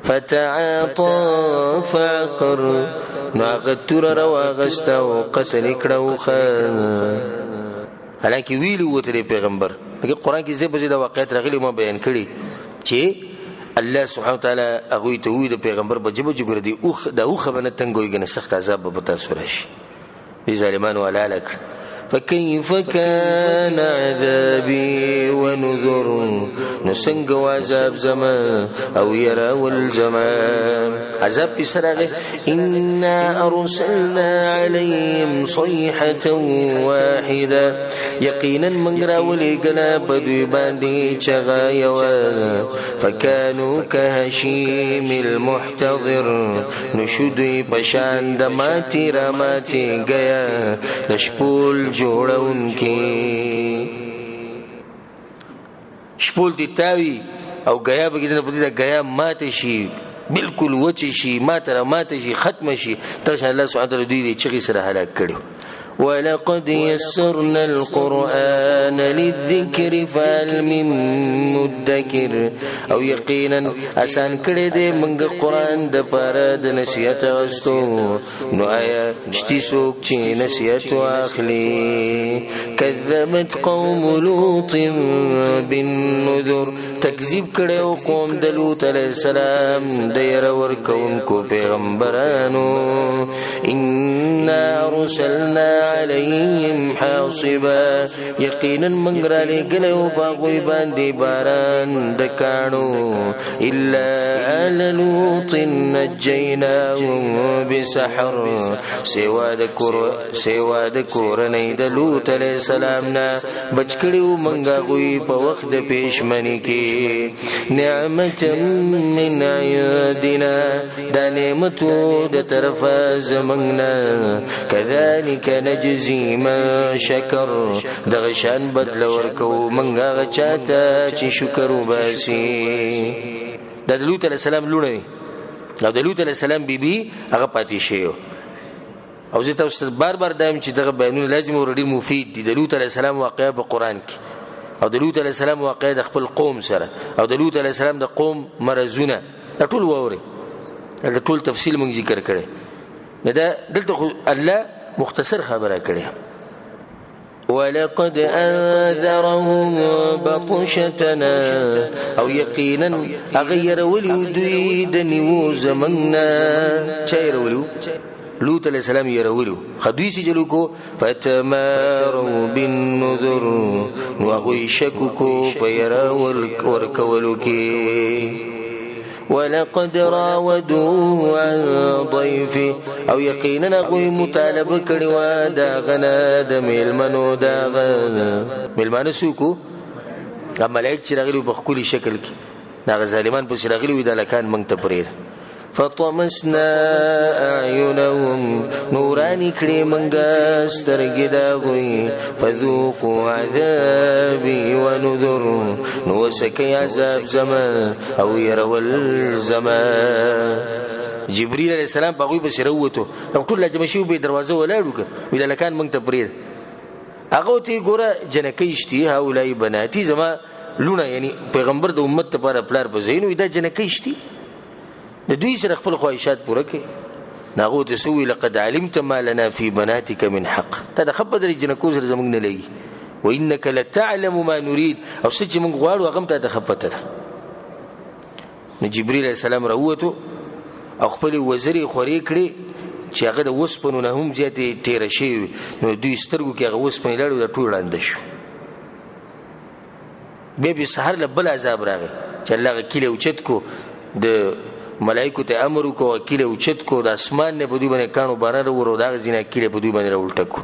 فتعاطى فعقر ناغتر رواغست او قتل کړو خان حالانکه ویلو وته پیغمبر دغه قران کې زبر د واقعیت راغلي ما بیان کړي چې الله سبحانه وتعالى هغه ته وی د پیغمبر بجبه جوړ دی او د اوخه باندې تنګوي کنه سخت عذاب به تاسو راشي ظالمان ولا لك. فكيف كان عذابي ونذر نسنگ وعذاب زمان او يرى والزمان عذاب بسرعه إنا أرسلنا عليهم صيحة واحدة يقينا من راولي قنا بدو باندي چغايوا فكانوا كهشيم المحتضر نشدوي پشان دماتي راماتي گیا نشپول جوړون کې شپول دي تاوي او غیا بګینه په دې غیا ماته شي بالکل وچی شي ماته شي ختم شي ترشان الله سبحانه وتعالى دې چې سره هلاک کړو. ولقد يسرنا القرآن للذكر فهل من مدكر او یقینا آسان کړی دی موږ قرآن د پاره د نصیحت واستو نو آیا شتي څوک چې نصیحت واخلي. كذبت قوم لوط بالنذر تکذیب کړو قوم د لوط علیہ السلام د ير ورکونکو پیغمبرانو انا ارسلنا عليهم حاصبا یقینا من را لګلو باغوي باندې باران د کانو الا آل لوط نجيناهم بسحر سوا د کورنۍ د لوط علیہ السلام نه بچ کړو منګه غوي په وخت د پېشمنی کې نعمت من عندنا دا نعمتو د طرفه زمنګنا كذلك نجزي من شكر دغه شان بدل ورکو منګه غچاته چې شکر وباسي د لوط علیہ السلام لونه او د لوط علیہ السلام بیبي هغه پاتې شو او زه تاسو بار دایم چې دغه بیانونه لازم او ډیر مفید دي د لوط علیہ السلام واقعه په قران کې او د لوط علیہ السلام واقعه د خپل قوم سره او د لوط علیہ السلام د قوم مرزونه دا ټول ووري دا ټول تفصیل مونږ ذکر کړي دا دلته الله مختصر خبره کړي ولقد انذرهم بطشتنا او یقینا اغیر ولي دوی د نیو زمنا چیر ولو لوط علیہ السلام يرولو خدوی سجلو کو فتماروا بالنذر نوغوی شکو کو پیراول ورکولو کی ولقد راودوه عن ضيفه او یقینا غوی مطالبه کړي دا غنا د میلمنو دا میلمانو سوکو ملائک چې راغلي په خولي شکل کې دا ظالمان په راغلي وي د لکان منګ ته پرېر فطمسنا اعينهم نوراني کړي منګه سترګې دا غوي فذوقوا عذابي ونذر نو سکي عذاب زما او يرول زما جبريل عليه السلام په غوي بشروته ټول لجمه شي به دروازه ولاړو کړ ویل لکان منګ ته پرېر هغه ته ګوره جنکېشتي هاولای بناتي زما لونه یعنی پیغمبر د امت لپاره پلار بزینو دا جنکېشتي د دوی سره خپل خواهشات پوره کړي ناغو ته سوي لقد علمت ما لنا في بناتك من حق تا د خپل د جنکو سره زمونږ نه لګي وانك لتعلم ما نريد او سچ موږ غواړو هغه ته د خپته نو جبريل عليه السلام راوته او خپل وزري خوري کړي چې هغه د وسپنو نه هم زیاتې تیر شي نو دوی سترګو کې هغه وسپنې لاړو د ټول لاندې شو به سحر لبل عذاب راغی چې الله کله اوچت کو د ملائکه ته امر کو وکیل اوچت کو د اسمان نه بدوی باندې کانو باران ورو دا غزینه کله بدوی باندې راولټکو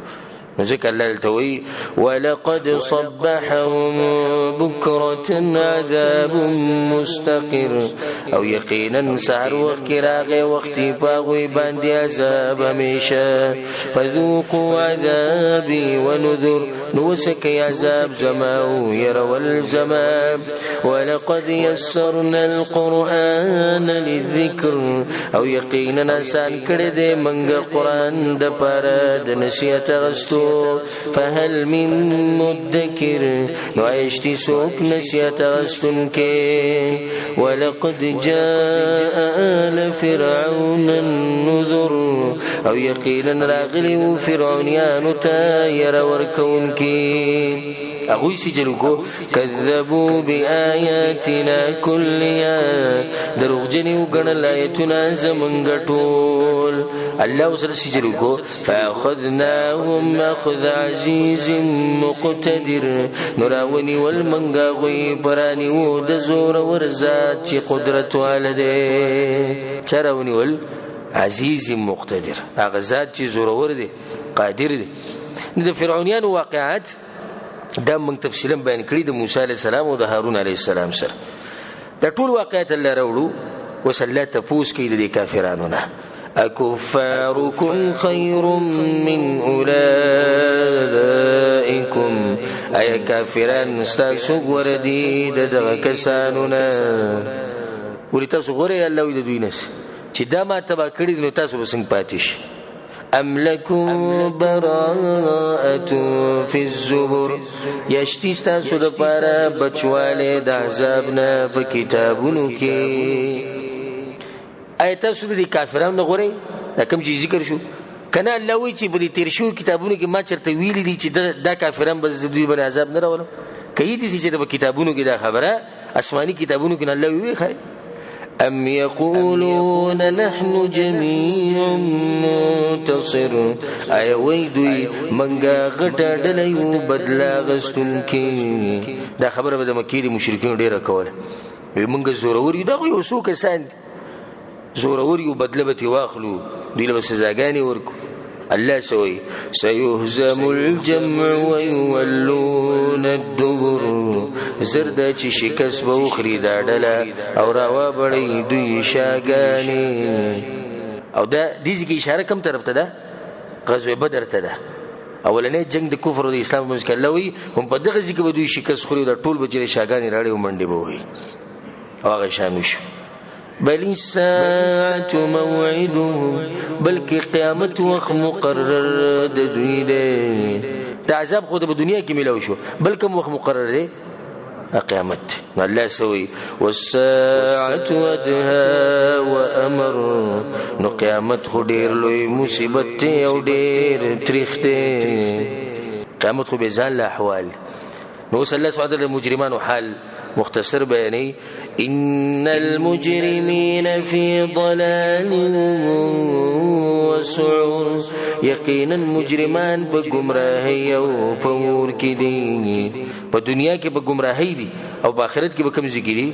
ذکر الله التوي ولقد صبحهم بكرة عذاب مستقر او یقینا سحر وخت راغه وخت پاغوي باندې عذاب همیشه فذوقوا عذابي ونذر نوسك عذاب زما او يرول زما ولقد يسرنا القرآن للذكر او یقینا آسان کړه دې منګه قران د پاره د نصیحت غستو فهل من مدکر نو ایشتی سوک نصیحت غستن کے ولقد جاء آل فرعون النذر او یقینا راغلی فرعونیانو تا یر ورکون کی اغوی سجلو کو کذبوا بآیاتنا کلیا دروغجنی وګڼل آیتنا زمونږ ټول الله وسره سجلو کو فاخذناهم اخذ عزیز مقتدر نراونی والمنګا غوی برانی و د زور ورزات چې قدرت والده چرونی ول عزیز مقتدر هغه ذات چې زور ور دي قادر دي د فرعونیان واقعات دا موږ تفصیلا بیان کړی د موسی علی السلام او د هارون علی السلام سره دا ټول واقعات الله راوړو وسلات پوس کې د کافرانو نه اکفارکم خیر من اولئکم ای کافران استاسو وردی دغه کسانو نه ولې تاسو غره الله وي د دوی نس چې دا ما تبا کړی نو تاسو وسنګ پاتیش ام لکم براءة فی الزبر یشتی ستاسو د پاره بچواله د عذاب نه په کتابونو کې آیت تاسو د کافرانو غوري دا کوم چې ذکر شو کنه الله وی چې په دې تیر شو کتابونو کې ما چرته ویلي دي چې دا کافرانو بس د دوی باندې عذاب نه راولم کوي دي چې د کتابونو کې دا خبره آسماني کتابونو کې الله وی خای ام یقولون نحن جميع منتصر ای وای دوی منګه غټه ډلې بدلا غستون کې دا خبره به د مکې د مشرکین ډیره کوله وی منګه زورور دا یو څو کسان زورور یو بدله به واخلو دوی له سزاګانی ورکو الله سوي سيهزم الجمع ويولون الدبر زرد چې شکست به وخري دا ډله او راوا بړی دوی شاګانی او دا دې کې اشاره کوم طرف ته ده غزوه بدر ته ده اولنې جنگ د کفر او د اسلام په مسکلوي هم په دغه ځکه به دوی شکست خوري دا ټول بچی شاګانی راړي ومنډي به وي هغه شانوش بل الساعة موعدهم بلکې قیامت وخت مقرر د دوی دی دا عذاب خو د دنیا کې ملو شو بلکې وخت مقرر دی قیامت الله سوي والساعة أدهى وأمر نو قیامت خو ډیر لوی مصیبت او ډیر تریخ دی قیامت خو به ځان له احوال نو صلی الله سبحانه وتعالى مجرمان حال مختصر بیانی ان المجرمین فی ضلال وسعور یقینا مجرمان په گمراهی او په ور کې دي په دنیا کې په گمراهی دي او په آخرت کې به کوم ذکرې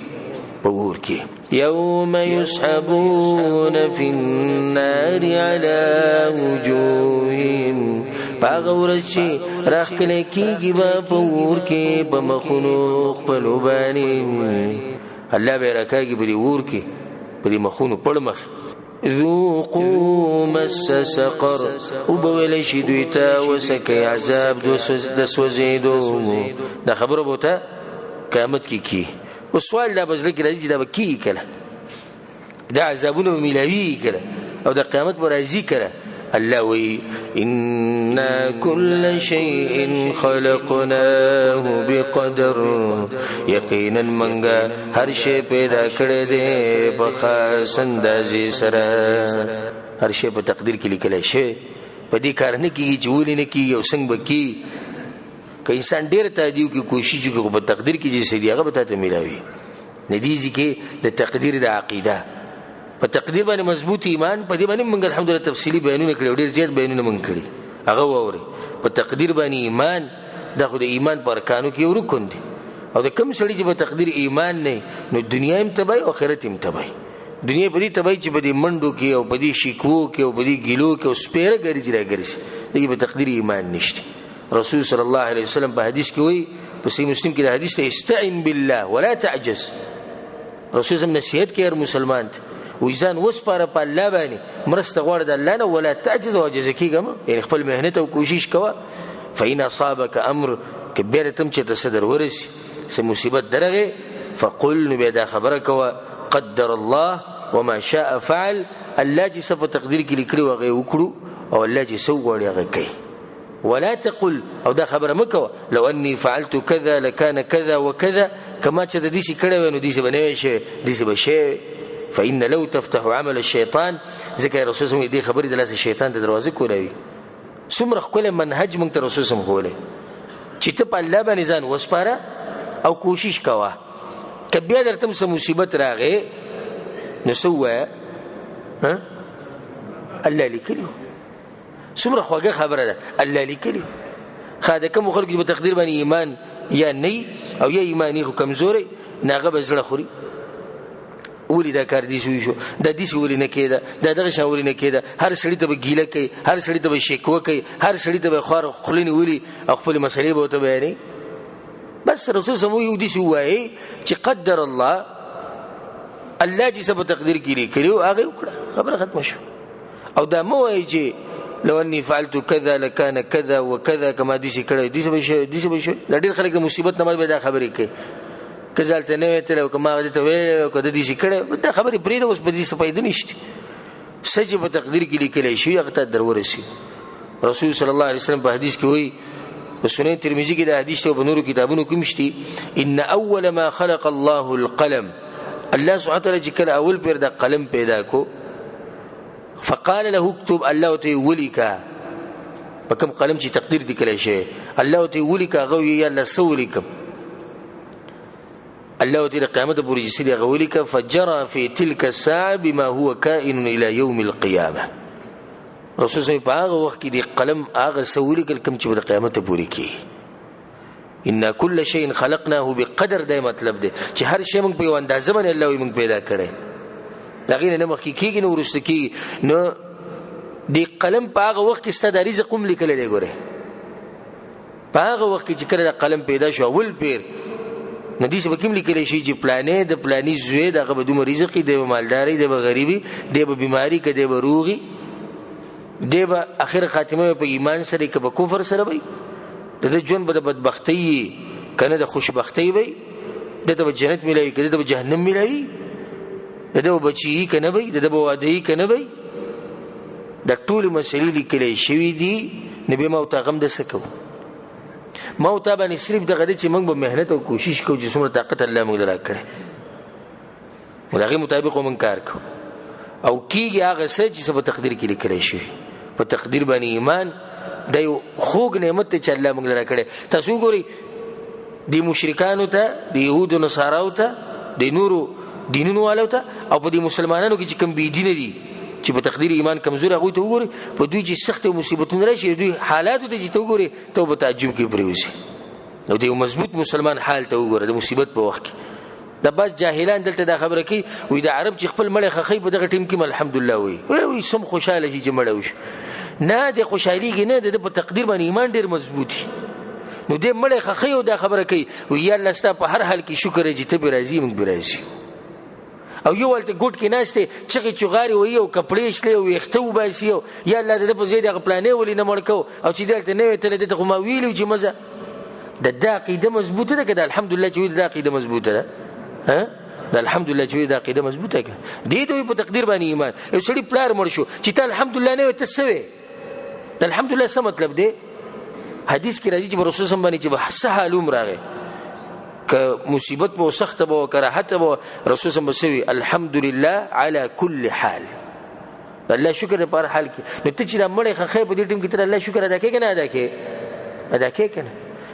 په ور کې یوم یسحبون فی النار علی وجوههم باغورچی راخله کیږي په ور کې په مخونو خپل باندې الله به راکاږي په ور کې په مخونو پړ مخ ذوقوا مس سقر او بویل شي دوی ته وسکه عذاب د سوځیدو دا خبره بوته قیامت کې کی او سوال دا بزله کې راځي دا کی کله دا عذابونه ملوي کله او د قیامت پر راځي کله الله وی ان كل شيء خلقناه بقدر یقینا منګه هر شی پیدا کړی دی په خاص اندازې سره هر شی په تقدیر کې لیکل شي په دې کار نه کیږي چې ولې نه کیږي او څنګه بکی که انسان ډیر تادیو کې کوشش وکړي په تقدیر کې چې سړي هغه به ته ملاوي ندیږي کې د تقدیر د عقیده په تقدیر باندې مضبوط ایمان په دې باندې موږ الحمدلله تفصیلی بیانونه کړو ډیر زیات بیانونه موږ کړی هغه ووري په تقدیر باندې ایمان د خو د ایمان پر کانو کې ورکون دي او د کوم سړي چې په تقدیر ایمان نه نو دنیا هم تبای او آخرت هم تبای دنیا په دې تبای چې په دې منډو کې او په دې شکوو کې او په دې ګلو کې او سپیره ګرځي راګرځي دغه په تقدیر ایمان نشته رسول صلی الله علیه وسلم په حدیث کې وایي په صحیح مسلم کې د حدیث ته استعن بالله ولا تعجز رسول صلی نصیحت کوي هر مسلمان ته ویزان وسپاره په الله باندې مرسته غواړي د الله نه ولا تعجز او عجز کیږم یعنی خپل مهنت او کوشش کوه فإن أصابك أمر کبیر تم چې تصدر ورسی سه مصیبت درغه فقل بدا خبرك وقدر الله وما شاء فعل الله چې صف تقدیر کې لیکلي وغه وکړو او الله چې سو غواړي هغه کوي ولا تقل او دا خبره مکو لو اني فعلت كذا لكان كذا وكذا كما چې د دې شي کړه ونه دې شي بنوي شي دې شي بشي فإن لو تفتح عمل الشيطان ذکر رسول الله دې خبرې د لاس شیطان د دروازه کولوي څومره خپل منهج مونږ ته رسول الله خوله چې ته په الله باندې ځان وسپاره او کوشش کوه کبیا درته سم مصیبت راغې نو سوه ها الله لیکلو څومره خوږه خبره ده الله لیکلو خاده کوم خلک په تقدیر باندې ایمان یا نه او یا ایمانی خو کمزوري ناغه بزړه خوري ولې دا کار دي شو د دې ولې نه کېده دا دغه شاولې نه کېده هر سړی ته ګیله کوي هر سړی ته شکوه کوي هر سړی ته خور خلینی ولي خپل مسلې به ته بیانې بس رسول سمو یو دي وایي چې قدر الله چې سبب تقدیر کړي کړو هغه وکړه خبره ختم شو او دا مو وایي چې لو اني فعلت كذا لكان كذا وكذا كما دي شي کړه دي څه بشو دا ډېر خلک مصیبت نه به دا خبرې کوي کزالته نه ویل او کما غته ویل کده دي شي کړه دا خبرې پرې د اوس په دې سپایده نشته سجه په تقدیر کې لیکل شي هغه ته درورسي رسول صلی الله علیه وسلم په حدیث کې وایي سنن ترمذی کې د حدیث او بنورو کتابونو کې مشتي ان اول ما خلق الله القلم الله سبحانه وتعالى چې کله اول پیر د قلم پیدا کو فقال له اكتب الله ته وليكا بكم قلم چې تقدیر دي کله شي الله ته وليكا غوي یا الله سوليکم الله تعالی قیامت پورې چې دی غولي ک فجر فی تلک الساعه بما هو کائن الى يوم القيامه. رسول الله په هغه وخت کې دی قلم هغه سوري کوم چې د قیامت پورې کی. ان كل شيء خلقناه بقدر، دا مطلب دی چې هر شی موږ په یو اندازه باندې الله موږ پیدا کړي. دا غیر نه مخکې کیږي نو ورسته کیږي. نو دی قلم په هغه وخت کې ستاسو د رزق هم لیکل دی. ګوره په هغه وخت کې چې کله د قلم پیدا شو اول پیر نو دې سبا کوم لیکل شي چې پلانې د پلانې زوی دغه به دومره رزق دی، به مالداري دی، به غریبي دی، به بیماری کې دی، به روغي دی، به اخر خاتمه په ایمان سره کې به کفر سره وي، د ژوند به د بدبختی کنه د خوشبختی وي، دته به جنت ملوي کده د جهنم ملوي، دته بچي کنه وي، دته واده کنه وي. د ټول مسلې لیکلې شوې دي. نبی موت غم د سکو موت باندې صرف دغه چې موږ به مهنت او کوشش کوو چې څومره طاقت الله موږ لرا کړی ولغه مطابق موږ کار کوو او کیږي هغه څه چې په تقدیر کې لیکل شي. په تقدیر باندې ایمان د یو خوږ نعمت چې الله موږ لرا کړی. تاسو ګورئ د مشرکانو ته، د يهودو نصاراو ته، د نورو دینونو والو ته او په دې مسلمانانو کې چې کوم بي دین دي چې په تقدیر ایمان کمزور هغه ته وګوري، په دوی چې سخت مصیبتونه راشي دوی حالاتو ته چې ته وګوري ته به تعجب کې پریوزي. او د یو مضبوط مسلمان حال ته وګوره د مصیبت په وخت کې. د بس جاهلان دلته دا خبره کوي وي د عرب چې خپل مړ خخې په دغه ټیم کې الحمدلله وي سم خوشاله شي چې مړ وش نه د خوشحالي نه د په تقدیر باندې ایمان ډیر مضبوطي. نو د مړ خخې او دا خبره کوي وي یا الله ستاسو په هر حال کې شکر چې ته به راضي موږ به راضي. او یو ولته ګډ کې ناشته چې چغاري وي او کپړې شلې او یختو باسي یا الله دې په زیاده پلانې ولې نه مړکو او چې دلته نه وته دې خو ما ویلو چې مزه د عقیده مضبوطه ده کده الحمدلله چې د عقیده مضبوطه ده. ها د الحمدلله چې د عقیده مضبوطه ده دې دوی په تقدیر باندې ایمان. یو سړي پلار مړ شو چې ته الحمدلله نه وته سوي د الحمدلله څه مطلب دی؟ حدیث کې راځي چې رسول الله باندې چې سهالوم راغی که مصیبت به سخت به کراهت به رسول الله بسوي الحمدلله على كل حال. الله شکر په هر حال کې. نو ته چې مړې خخې په دې ټیم کې تر الله شکر ادا کوي کنه ادا کوي کنه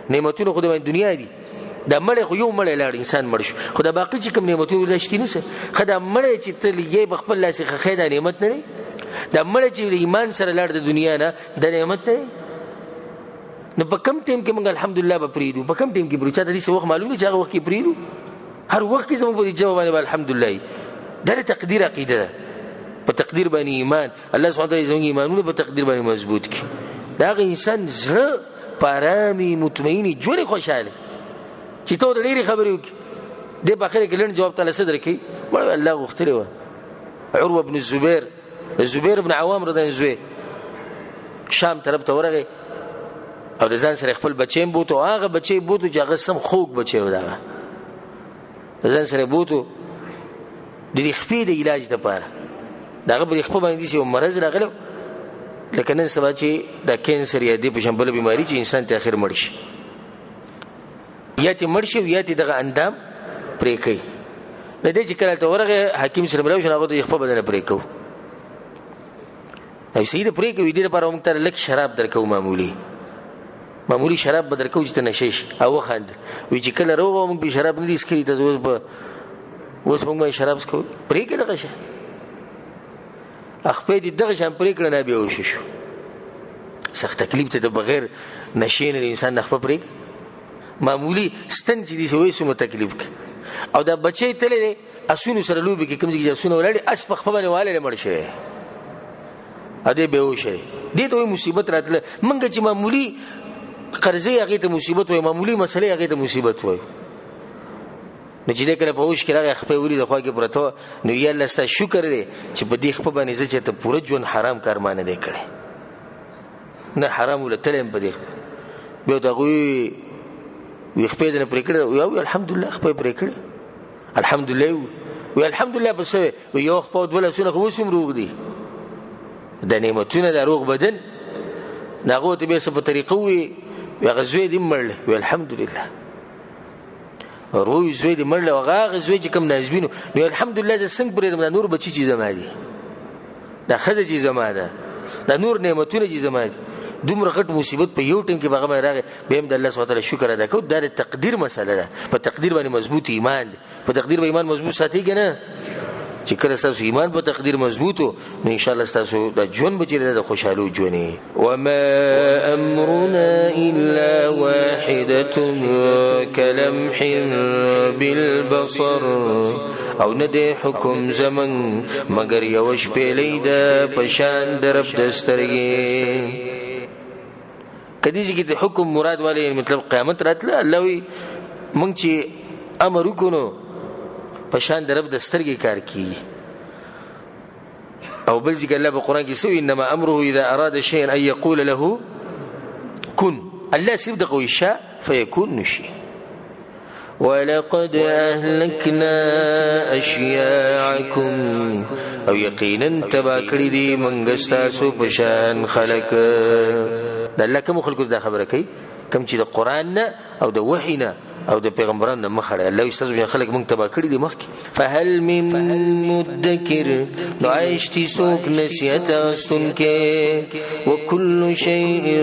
نعمتونه خو د دنیا دي. دا مړې خو یو مړې لاړ انسان مړ شو خو دا باقي چې کوم نعمتونه لشتي نه څه خدای مړې چې تل یې بخپل لاس خخې دا نعمت نه دی. دا مړې چې ایمان سره لاړ د دنیا نه د نعمت نه. نو په کم ټیم کې موږ الحمدلله به پریدو په کم ټیم کې پریچا د دې وخت معلومه چې هغه وخت کې پریدو هر وخت کې زموږ په جواب باندې الحمدلله دا تقدیر عقیده ده. په تقدیر باندې ایمان الله سبحانه وتعالى زموږ ایمانونه په تقدیر باندې مضبوط کړي. دا انسان زړه پارامي مطمئني جوړه خوشاله چې ته د ډېری خبرې وکړي د بخیر کې لن جواب تعالی صدر کې ولا الله غختله و عروه بن الزبير بن عوام رضی الله عنه شام طرف ته ورغه او د ځان سره خپل بچیم بوته او هغه بچی بوته چې هغه سم خوږ بچی و دا د ځان سره بوته د خپې د علاج لپاره داغه په خپل باندې یو مرز راغله لکه نن سبا چې د کینسر یا د پښمبل بیماری چې انسان ته اخر مړ شي یا ته مړ شي یا ته دغه اندام پرې کوي. د دې چې کله ته ورغه حکیم سره مړ شو هغه د خپل بدن پرې کوي ای سید پرې کوي د لپاره موږ ته لک شراب درکو معمولی شراب بدر کو چې ته نشیش او خاند وی چې کله روغه موږ به شراب نه دي سکري ته اوس موږ شراب سکو پرې کې دغه شه اخفې دې دغه شان پرې کړه نه به وشو سخت تکلیف ته د بغیر نشین الانسان نخفه پرې معمولی ستن چې دې سوې سم تکلیف او دا بچي تلې اسونو سره لوبي کې کوم ځای اسونو ولړي اس په خپل والے مړ شي ا دې به وشي دې ته مصیبت راتله منګه چې معمولی قرضې هغه ته مصیبت وای معمولی مسلې هغه ته مصیبت وای نو چې کله په وښ کې راغی خپل ولې د خوا کې پرته نو یا الله ستاسو شکر دې چې په دې خپل باندې چې ته پوره ژوند حرام کار مان نه کړې نه حرام ولتلم په دې به دا غوي وي خپل نه پرې کړو یو الحمدلله خپل پرې کړو الحمدلله وي الحمدلله بس یو خپل ولا سونه خو سم روغ دي د نعمتونو د روغ بدن ناغو ته به په طریقو وي غزوې دې مړل وي الحمدلله روي زوی دې مړل او غزوې چې کوم نازبینو نو الحمدلله چې څنګه پرې نور بچی چې زما دي دا خزه چې زما ده دا نور نعمتونه چې زما دي دومره غټ مصیبت په یو ټیم کې به هغه راغی بیا هم د الله سبحانه وتعالی شکر ادا کوو دا د تقدیر مسله ده په تقدیر باندې مضبوط ایمان دی په تقدیر به ایمان مضبوط ساتي که نه چې کله ستاسو ایمان په تقدیر مضبوط و نو انشاءالله ستاسو د ژوند به چې د خوشحالو ژوند وما امرنا الا واحدة كلمح بالبصر او نه دی حکم زمن مگر یو شپېلې ده په شان د رب د سترګې کدیږي کې حکم مراد والی مطلب قیامت راتله الله وی مونږ چې امر وکړو په شان د رب د سترګې کار کوي او بل ځکه الله په قرآن کې سوی انما امره اذا اراد شيئا ان يقول له كن الله صرف د قوي شاء فيكون نشي ولقد اهلكنا اشياعكم او یقینا تبا کړی دي منګ ستاسو په شان خلق د الله کوم خلکو دا خبره کوي کوم چې د قران نه او د وحی نه او د پیغمبرانو نه مخړه الله یستاذ خلک مونږ تبا کړی دي مخکې فهل من مدکر نو عیشتی سوک نصیحت استن کې وکل شیء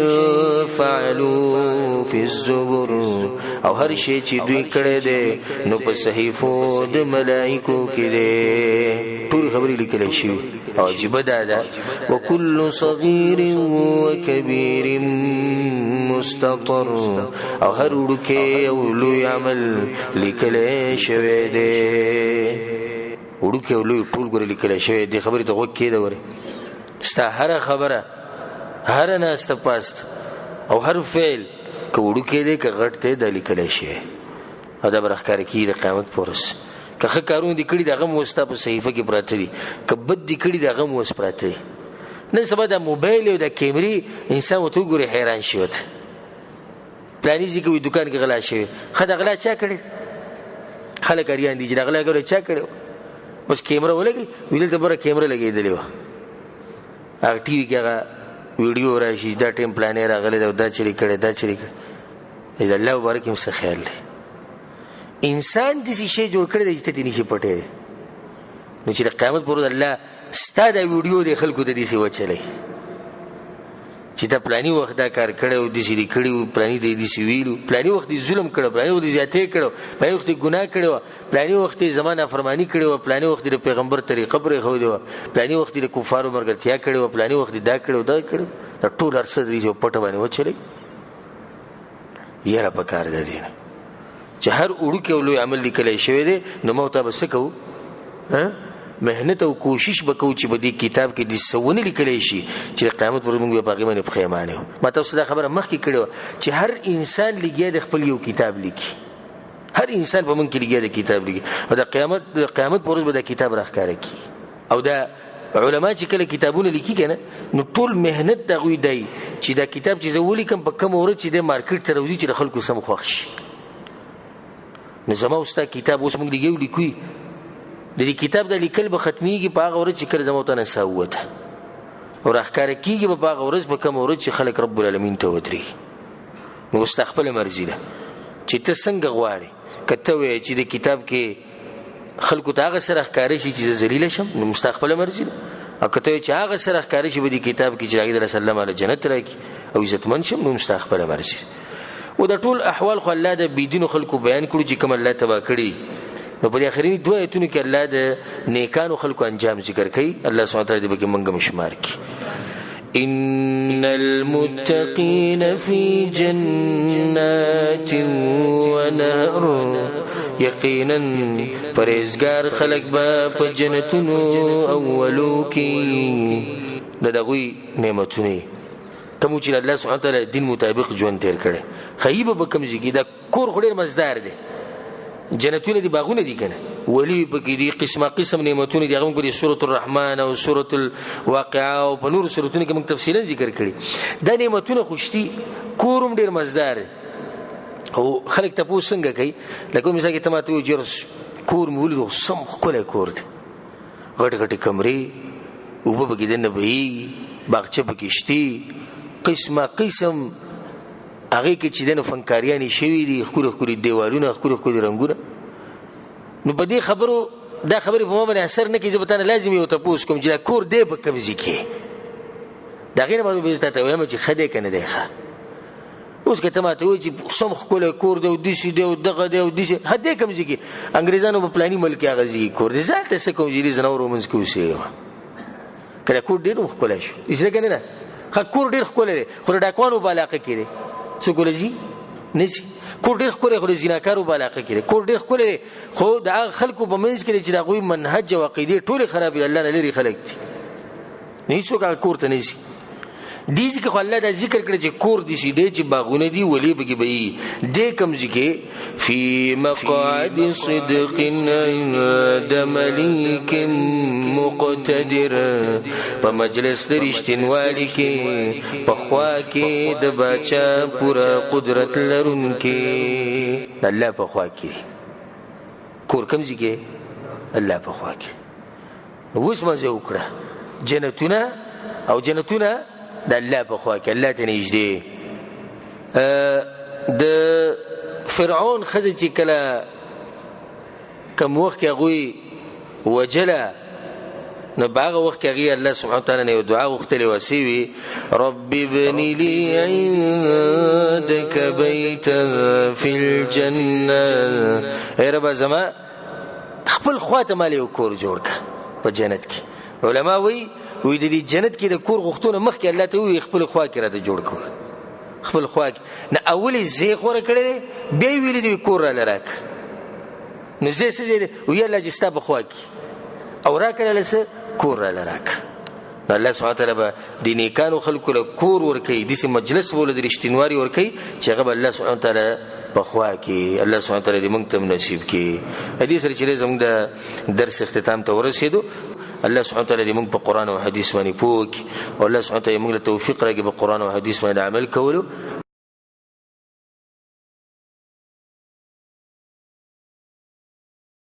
فعلوا فی الزبر او هر شی چې دوی کړی دی نو په صحیفو د ملائکو کې دی ټول خبرې لیکل شي او عجیب ده وکل صغیر وکبیر مستطر او هر وړوکی او لوی عمل لیکل شوی دی وړوکی او لوی ټول ګورې لیکل شوی دی خبرې ته غوږ کېده ورې ستا هره خبره هره ناسته پاست او هر فعل که وړوکی دی که غټ دی دا لیکلی شوی او دا به راښکاره کېږي د قیامت په ورځ که ښه کارونه دي کړي د هغه هم اوس ستا په صحیفه کې پراته دي که بد دي کړي د هغه هم اوس پراته دي نن سبا دا موبایل او دا کیمرې انسان ورته وګورې حیران شي ورته پلاني ځای کې وي دوکان کې غلا شوی ښه دا غلا چا کړې خلک اریان دي چې دا غلا ګوره چا کړې بس کیمره ولګي وي دلته بره کیمره لګېدلې وه هغه ټي وي کې هغه ویډیو راشي دا ټایم پلانې راغلی دی دا چیرې کړی دا چیرې کړی د الله مبارک هم څه خیال دی انسان داسې شی جوړ کړی دی چې ته ترې نشي پټی نو چې د قیامت پر ورځ الله ستا دا ویډیو دی خلکو ته داسې وچلی چې دا پلاني وخت دا کار کړی و داسې دې کړي و پلاني ته یې داسې ویلو پلاني وخت یې ظلم کړی پلاني وخت یې زیاتې کړی پلاني وخت یې ګناه کړې وه پلاني وخت یې زما نافرماني کړې وه پلاني وخت یې د پیغمبر طریقه پرېښودې وه پلاني وخت یې د کفارو ملګرتیا کړې وه پلاني وخت یې دا کړی و دا کړی دا ټول هر څه دې چې پټه باندې وچلی یاره پکار ده دې نه چې هر وړوکی او لوی عمل لیکلی شوی دی نو موږ ته به څه کوو محنت او کوشش وکړو چې په دې کتاب کې د څه ونه لیکلی شي چې د قیامت پر ورځ موږ په هغې باندې پښیمانه یو ما تاسو دا خبره مخکې کړې وه چې هر انسان لګیا د خپل یو کتاب لیکي هر انسان په موږ کې لګیا د کتاب لیکي او د قیامت پر ورځ به دا کتاب راښکاره کړي او دا علما چې کله کتابونه لیکي که نه نو ټول محنت د هغوی دی چې دا کتاب چې زه ولیکم په کومه ورځ چې دی مارکیټ ته راوځي چې د خلکو سم خوښ شي نو زما او ستا کتاب اوس موږ لګیو لیکوي د دې کتاب د لیکل به ختمیږي په هغه ورځ چې کله زما ته نسا ووته او راښکاره کېږي به په هغه ورځ په کومه ورځ چې خلک رب العالمین ته ودرېږي نو ستا خپله مرضي ده چې ته څنګه غواړې که ته وایې چې د کتاب کې خلکو ته هغه څه راښکاره شي چې زه ذلیله شم نو ستا خپله مرضي ده او که ته وایې چې هغه څه راښکاره شي په دې کتاب کې چې هغې د رسول الله ماله جنت راکړي او عزتمند شم نو ستا خپله مرضي و د ټول احوال خو الله د بېدینو خلکو بیان کړو چې کوم الله تباه کړي نو په دې اخریني دوه ایتونو کې الله د نیکانو خلکو انجام ذکر کوي الله سبحانه وتعالی دې پکې موږ هم شمار کړي ان المتقین فی جنات ونهر یقینا پرهیزګار خلک به په جنتونو اولو کې د دغوی نعمتونه کوم چې الله سبحانه وتعالی دین مطابق ژوند تیر کړي خیبه به کوم ځای کې دا کور خو ډېر مزدار دی جنتونه دي باغونه دي کنه ولی پکې دي قسمه قسم نعمتونه دي هغه په سورۃ الرحمن او سورۃ الواقعه او په نور سورتونو کې موږ تفصیلا ذکر کړي دا نعمتونه خوشتي کورم ډیر مزدار او خلک تاسو څنګه کوي لکه مثال کې تماته جرس کور مولد سم خپل کور دي غټ غټ کمرې او په کې د نبی باغچه پکې شتي قسمه قسم هغه کې چې دنه فنکاریانی شوی دي خوري خوري دیوالونه خوري خوري رنگونه نو په دې خبرو دا خبرې په ما باندې اثر نه کوي ځکه لازم یو تاسو کوم چې کور دی په کوم ځای کې دا غیر به ته وایم چې خدای کنه دی ښه اوس که ته ماته وایي چې سم ښکلی کور دی او داسې دی او دغه دی او داسې هدی کوم ځای کې انګریزانو په پلاني ملک کې هغه ځای کور دی زه هلته څه کوم چې دې زناورو منځ کې اوسېږم که دا کور ډېر ښکلی شو داسې که نه ده ښه کور ډېر ښکلی دی خو د ډاکوانو په علاقه کې دی څوک ورځي نه ځي کور ډېر ښکلی خو د زیناکارو په علاقه کې دی کور ډېر ښکلی دی خو د هغه خلکو په منځ کې دی چې د هغوی منهج او عقیدې ټولې خرابې الله نه لرې خلک دي نو هېڅوک هغه کور ته نه ځي دې ځکه خو الله دا ذکر کړی چې کور داسې دی چې باغونه دي ولې پکې به وي دې کوم ځای کې فی مقعد صدق عند ملیک مقتدر په مجلس د رښتینوالي کې په خوا کې د باچا پوره قدرت لرونکي د الله په خوا کې کور کوم ځای کې الله په خوا کې اوس مزه وکړه جنتونه او جنتونه د الله په خوا کې الله ته نږدې د فرعون ښځه چې کله کوم وخت کې هغوی وجله نو په هغه وخت کې هغې الله سبحانه وتعالی نه یو دعا غوښتلې وه څه وي رب ابن لي عندك بیتا فی الجنه ای ربه زما خپل خوا ته مال یو کور جوړ کړه په جنت کې علما وایي وی د دې جنت کې د کور غوښتنه مخکې الله ته وی خپل خوا کې راته جوړ کړ خپل خوا کې نه اولې زی خوره کړی بیا یې ویلي دی کور راله راک نو زی څه دی وی الله چې ستا په خوا کې او راکړله څه کور راله راک نو الله سبحانه وتعالی به د نیکانو خلکو له کور ورکوي داسې مجلس به له د رښتینوالي ورکوي چې هغه به الله سبحانه وتعالی په خوا کې الله سبحانه وتعالی دې موږ ته نصیب کړي دې سره چې زموږ د درس اختتام ته ورسېدو الله سبحانه وتعالى دې موږ په قرآن او حدیث باندې پوه کړي او الله سبحانه وتعالى موږ له توفیق راکړي په قرآن او حدیث باندې عمل کولو